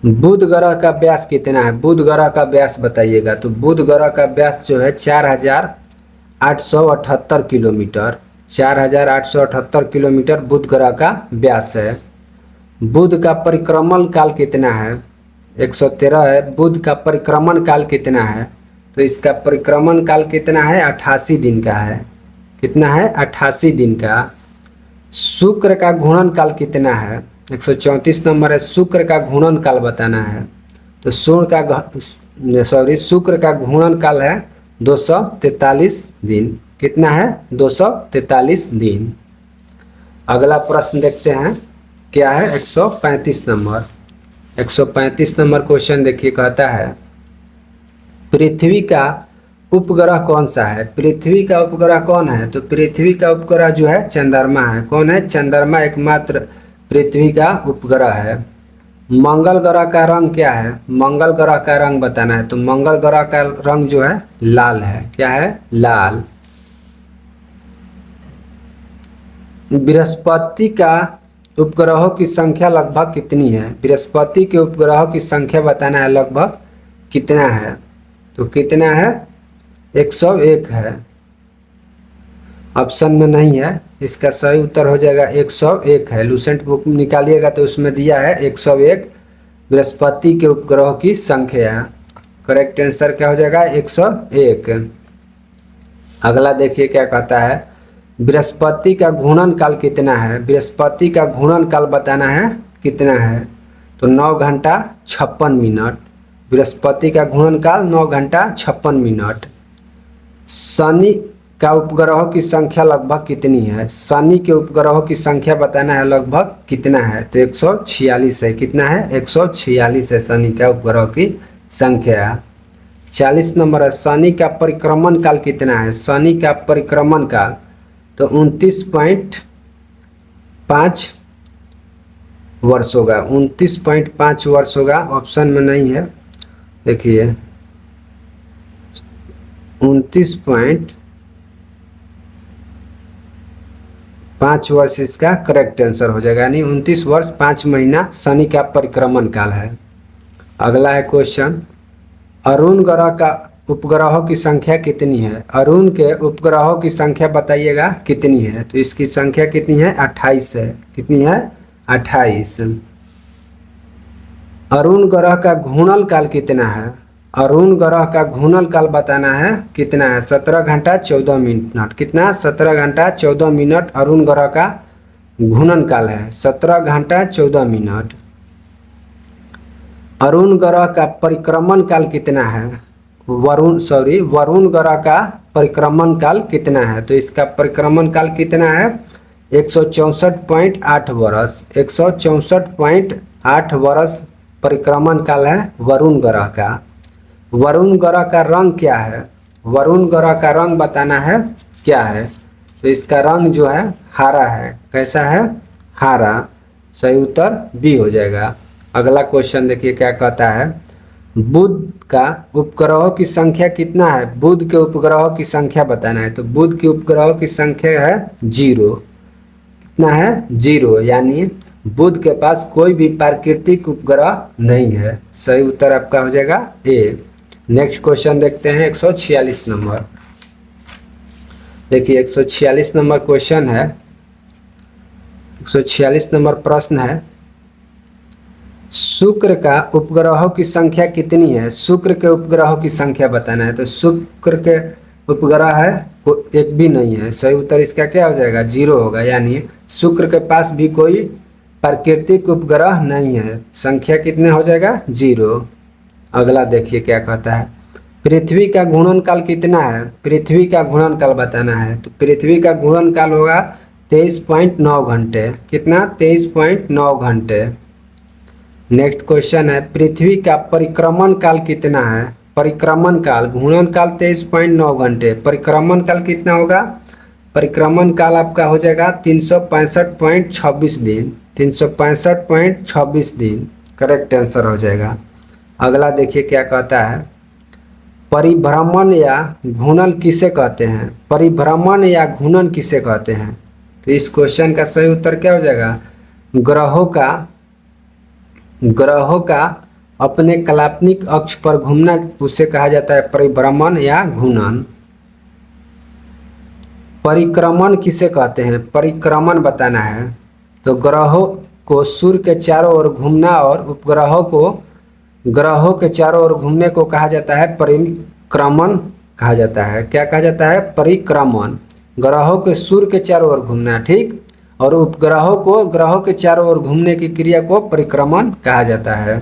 बुध ग्रह का व्यास कितना है? बुध ग्रह का व्यास बताइएगा। तो बुध ग्रह का व्यास जो है 4,878 किलोमीटर, 4,878 किलोमीटर बुध ग्रह का व्यास है। बुध का परिक्रमण काल कितना है? 113 है। बुध का परिक्रमण काल कितना है? तो इसका परिक्रमण काल कितना है? 88 दिन का है। कितना है? 88 दिन का। शुक्र का घूर्णन काल कितना है? 134 नंबर है, शुक्र का घूर्णन काल बताना है। तो शुक्र का घूर्णन काल है 243 दिन। कितना है? 243 दिन। अगला प्रश्न देखते हैं क्या है, 135 नंबर। 135 नंबर क्वेश्चन देखिए कहता है, पृथ्वी का उपग्रह कौन सा है? पृथ्वी का उपग्रह कौन है? तो पृथ्वी का उपग्रह जो है चंद्रमा है। कौन है? चंद्रमा एकमात्र पृथ्वी का उपग्रह है। मंगल ग्रह का रंग क्या है? मंगल ग्रह का रंग बताना है। तो मंगल ग्रह का रंग जो है लाल है। क्या है? लाल। बृहस्पति का उपग्रहों की संख्या लगभग कितनी है? बृहस्पति के उपग्रहों की संख्या बताना है लगभग कितना है? तो कितना है? 101 है। ऑप्शन में नहीं है। इसका सही उत्तर हो जाएगा 101 है। लूसेंट बुक निकालिएगा तो उसमें दिया है 101 बृहस्पति के उपग्रहों की संख्या। करेक्ट आंसर क्या हो जाएगा? 101। अगला देखिए क्या कहता है, बृहस्पति का घूर्णन काल कितना है? बृहस्पति का घूर्णन काल बताना है कितना है? तो 9 घंटा 56 मिनट। बृहस्पति का घूर्णन काल 9 घंटा 56 मिनट। शनि का उपग्रहों की संख्या लगभग कितनी है? शनि के उपग्रहों की संख्या बताना है लगभग कितना है? तो 146 है। कितना है? 146 है शनि का उपग्रह की संख्या। 40 नंबर है, शनि का परिक्रमण काल कितना है? शनि का परिक्रमण काल तो 29.5 वर्ष होगा? 29.5 वर्ष होगा, ऑप्शन में नहीं है। देखिए 29.5 वर्ष इसका करेक्ट आंसर हो जाएगा, यानी 29 वर्ष 5 महीना शनि का परिक्रमण काल है। अगला है क्वेश्चन, अरुण ग्रह का उपग्रहों की संख्या कितनी है? अरुण के उपग्रहों की संख्या बताइएगा कितनी है? तो इसकी संख्या कितनी है? 28 है। कितनी है? 28। अरुण ग्रह का घूर्णन काल कितना है? अरुण ग्रह का घूर्णन काल बताना है कितना है? 17 घंटा 14 मिनट। कितना? 17 घंटा 14 मिनट अरुण ग्रह का घूर्णन काल है, 17 घंटा 14 मिनट। अरुण ग्रह का परिक्रमण काल कितना है? वरुण ग्रह का परिक्रमण काल कितना है? तो इसका परिक्रमण काल कितना है? 164.8 वर्ष। 164.8 वर्ष परिक्रमण काल है वरुण ग्रह का। वरुण ग्रह का रंग क्या है? वरुण ग्रह का रंग बताना है क्या है? तो इसका रंग जो है हरा है। कैसा है? हरा। सही उत्तर बी हो जाएगा। अगला क्वेश्चन देखिए क्या कहता है, बुध का उपग्रहों की संख्या कितना है? बुध के उपग्रहों की संख्या बताना है। तो बुध के उपग्रहों की संख्या है 0। कितना है? 0, यानी बुध के पास कोई भी प्राकृतिक उपग्रह नहीं है। सही उत्तर आपका हो जाएगा ए। नेक्स्ट क्वेश्चन देखते हैं 146 नंबर। देखिए 146 नंबर क्वेश्चन है, 146 नंबर प्रश्न है, शुक्र का उपग्रहों की संख्या कितनी है? शुक्र के उपग्रहों की संख्या बताना है। तो शुक्र के उपग्रह है एक भी नहीं है। सही उत्तर इसका क्या हो जाएगा? 0 होगा, यानी शुक्र के पास भी कोई प्राकृतिक उपग्रह नहीं है। संख्या कितने हो जाएगा? 0। अगला देखिए क्या कहता है, पृथ्वी का घूर्णन काल कितना है? पृथ्वी का घूर्णन काल बताना है। तो पृथ्वी का घूर्णन काल होगा 23.9 घंटे। कितना? 23.9 घंटे। नेक्स्ट क्वेश्चन है, पृथ्वी का परिक्रमण काल कितना है? परिक्रमण काल, घूर्णन काल 23.9 घंटे, परिक्रमण काल कितना होगा? परिक्रमण काल आपका हो जाएगा 365.26 दिन। 365.26 दिन करेक्ट आंसर हो जाएगा। अगला देखिए क्या कहता है, परिभ्रमण या घूर्णन किसे कहते हैं? परिभ्रमण या घूर्णन किसे कहते हैं? तो इस क्वेश्चन का सही उत्तर क्या हो जाएगा? ग्रहों का अपने काल्पनिक अक्ष पर घूमना, उसे कहा जाता है परिभ्रमण या घूर्णन। परिक्रमण किसे कहते हैं? परिक्रमण बताना है। तो ग्रहों को सूर्य के चारों ओर घूमना और उपग्रहों को ग्रहों के चारों ओर घूमने को कहा जाता है परिक्रमण कहा जाता है। क्या कहा जाता है? परिक्रमण। ग्रहों के सूर्य के चारों ओर घूमना, ठीक, और उपग्रहों को ग्रहों के चारों ओर घूमने की क्रिया को परिक्रमण कहा जाता है।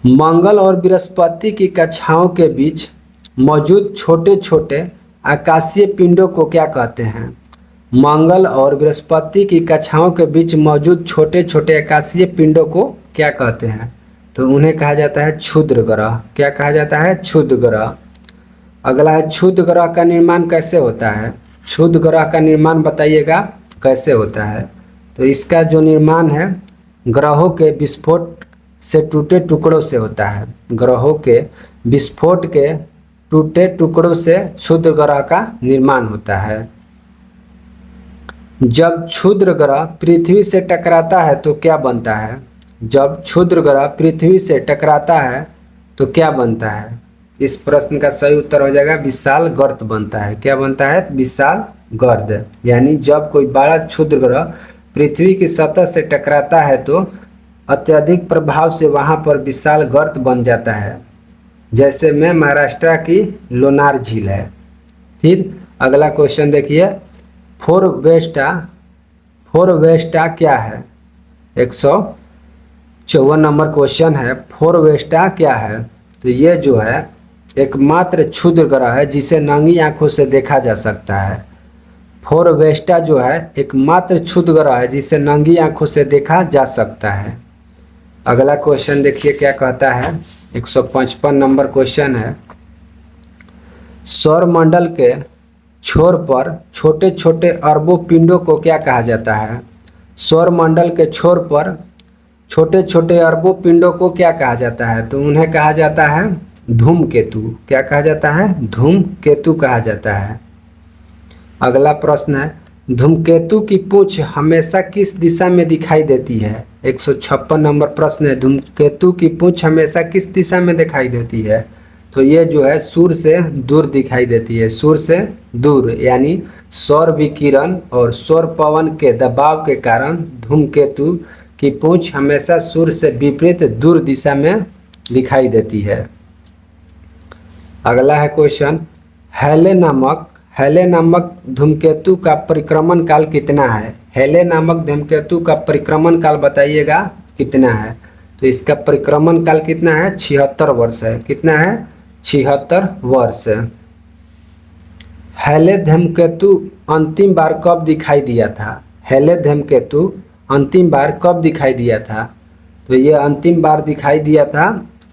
मंगल और बृहस्पति की कक्षाओं के बीच मौजूद छोटे छोटे आकाशीय पिंडों को क्या कहते हैं? मंगल और बृहस्पति की कक्षाओं के बीच मौजूद छोटे छोटे आकाशीय पिंडों को क्या कहते हैं? तो उन्हें कहा जाता है क्षुद्र ग्रह। क्या कहा जाता है? क्षुद्र ग्रह। अगला है, क्षुद्र ग्रह का निर्माण कैसे होता है? क्षुद्र ग्रह का निर्माण बताइएगा कैसे होता है? तो इसका जो निर्माण है ग्रहों के विस्फोट से टूटे टुकड़ों से होता है। ग्रहों के विस्फोट के टूटे टुकड़ों से क्षुद्र ग्रह का निर्माण होता है। जब क्षुद्र ग्रह पृथ्वी से टकराता है तो क्या बनता है? जब क्षुद्र ग्रह पृथ्वी से टकराता है तो क्या बनता है? इस प्रश्न का सही उत्तर हो जाएगा विशाल गर्त बनता है। क्या बनता है? विशाल गर्त। यानी जब कोई बड़ा क्षुद्र ग्रह पृथ्वी की सतह से टकराता है तो अत्यधिक प्रभाव से वहां पर विशाल गर्त बन जाता है, जैसे में महाराष्ट्र की लोनार झील है। फिर अगला क्वेश्चन देखिए, फोरवेस्टा क्या है? 154 नंबर क्वेश्चन है, फोरवेस्टा क्या है? तो ये जो है एकमात्र क्षुद्र ग्रह है जिसे नंगी आंखों से देखा जा सकता है। फोरवेस्टा जो है एकमात्र क्षुद्र ग्रह है जिसे नंगी आंखों से देखा जा सकता है। अगला क्वेश्चन देखिए क्या कहता है, 155 नंबर क्वेश्चन है, सौर मंडल के छोर पर छोटे छोटे अरबों पिंडों को क्या कहा जाता है? सौरमंडल के छोर पर छोटे छोटे अरबों पिंडों को क्या कहा जाता है? तो उन्हें कहा जाता है धूमकेतु। क्या कहा जाता है? धूमकेतु कहा जाता है। अगला प्रश्न है, धूमकेतु की पूंछ हमेशा किस दिशा में दिखाई देती है? 156 नंबर प्रश्न है, धूमकेतु की पूंछ हमेशा किस दिशा में दिखाई देती है? तो ये जो है सूर्य से दूर दिखाई देती है, सूर्य से दूर, यानी सौर विकिरण और सौर पवन के दबाव के कारण धूमकेतु की पूंछ हमेशा सूर्य से विपरीत दूर दिशा में दिखाई देती है। अगला है क्वेश्चन, हेले नामक धूमकेतु का परिक्रमण काल कितना है? हेले नामक धूमकेतु का परिक्रमण काल बताइएगा कितना है? तो इसका परिक्रमण काल कितना है? 76 वर्ष है। कितना है? 76 वर्ष। हेले धूमकेतु अंतिम बार कब दिखाई दिया था? हेले धूमकेतु अंतिम बार कब दिखाई दिया था? तो ये अंतिम बार दिखाई दिया था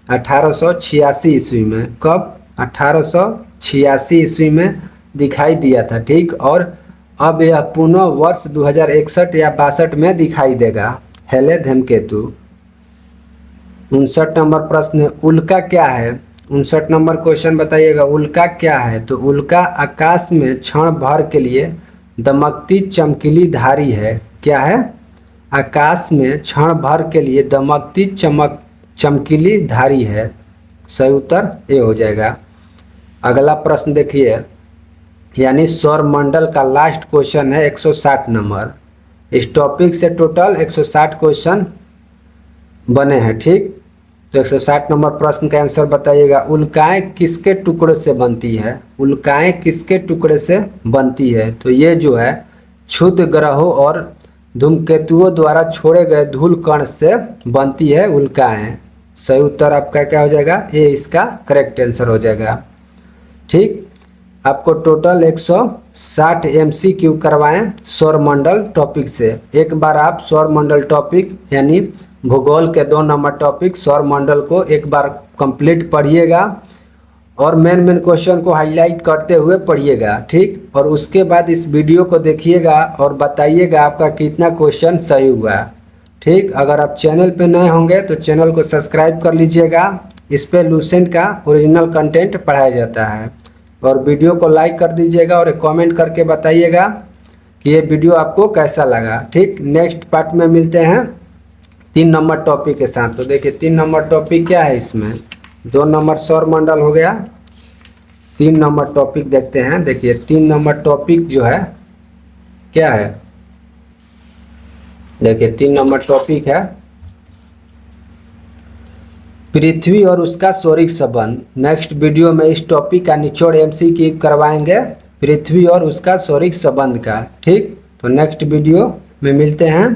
1886 ईस्वी में। कब? 1886 ईस्वी में दिखाई दिया था। ठीक, और अब यह पुनः वर्ष 2061 या 62 में दिखाई देगा हेले धूमकेतु। 59 नंबर प्रश्न है, उल्का क्या है? 59 नंबर क्वेश्चन बताइएगा, उल्का क्या है? तो उल्का आकाश में क्षण भर के लिए दमकती चमकीली धारी है। क्या है? आकाश में क्षण भर के लिए दमकती चमकीली धारी है। सही उत्तर ये हो जाएगा। अगला प्रश्न देखिए, यानी सौरमंडल का लास्ट क्वेश्चन है 160 नंबर। इस टॉपिक से टोटल 160 क्वेश्चन बने हैं। ठीक, तो 160 नंबर प्रश्न का आंसर बताइएगा, उल्काएं किसके टुकड़े से बनती है? उल्काएं किसके टुकड़े से बनती है? तो ये जो है क्षुद्र ग्रहों और धूमकेतुओं द्वारा छोड़े गए धूल कण से बनती है उल्काएं। सही उत्तर आपका क्या हो जाएगा? ये इसका करेक्ट आंसर हो जाएगा। ठीक, आपको टोटल 160 MCQ करवाएं सौरमंडल टॉपिक से। एक बार आप सौरमंडल टॉपिक यानी भूगोल के 2 नंबर टॉपिक सौरमंडल को एक बार कंप्लीट पढ़िएगा और मेन क्वेश्चन को हाईलाइट करते हुए पढ़िएगा। ठीक, और उसके बाद इस वीडियो को देखिएगा और बताइएगा आपका कितना क्वेश्चन सही हुआ। ठीक, अगर आप चैनल पे नए होंगे तो चैनल को सब्सक्राइब कर लीजिएगा। इस पे लूसेंट का ओरिजिनल कंटेंट पढ़ाया जाता है। और वीडियो को लाइक कर दीजिएगा और एक कमेंट करके बताइएगा कि ये वीडियो आपको कैसा लगा। ठीक, नेक्स्ट पार्ट में मिलते हैं 3 नंबर टॉपिक के साथ। तो देखिए 3 नंबर टॉपिक क्या है इसमें, 2 नंबर सौरमंडल हो गया, 3 नंबर टॉपिक देखते हैं। देखिए 3 नंबर टॉपिक जो है क्या है, देखिए 3 नंबर टॉपिक है पृथ्वी और उसका सौरिक संबंध। नेक्स्ट वीडियो में इस टॉपिक का निचोड़ MCQ करवाएंगे, पृथ्वी और उसका सौरिक संबंध का। ठीक, तो नेक्स्ट वीडियो में मिलते हैं।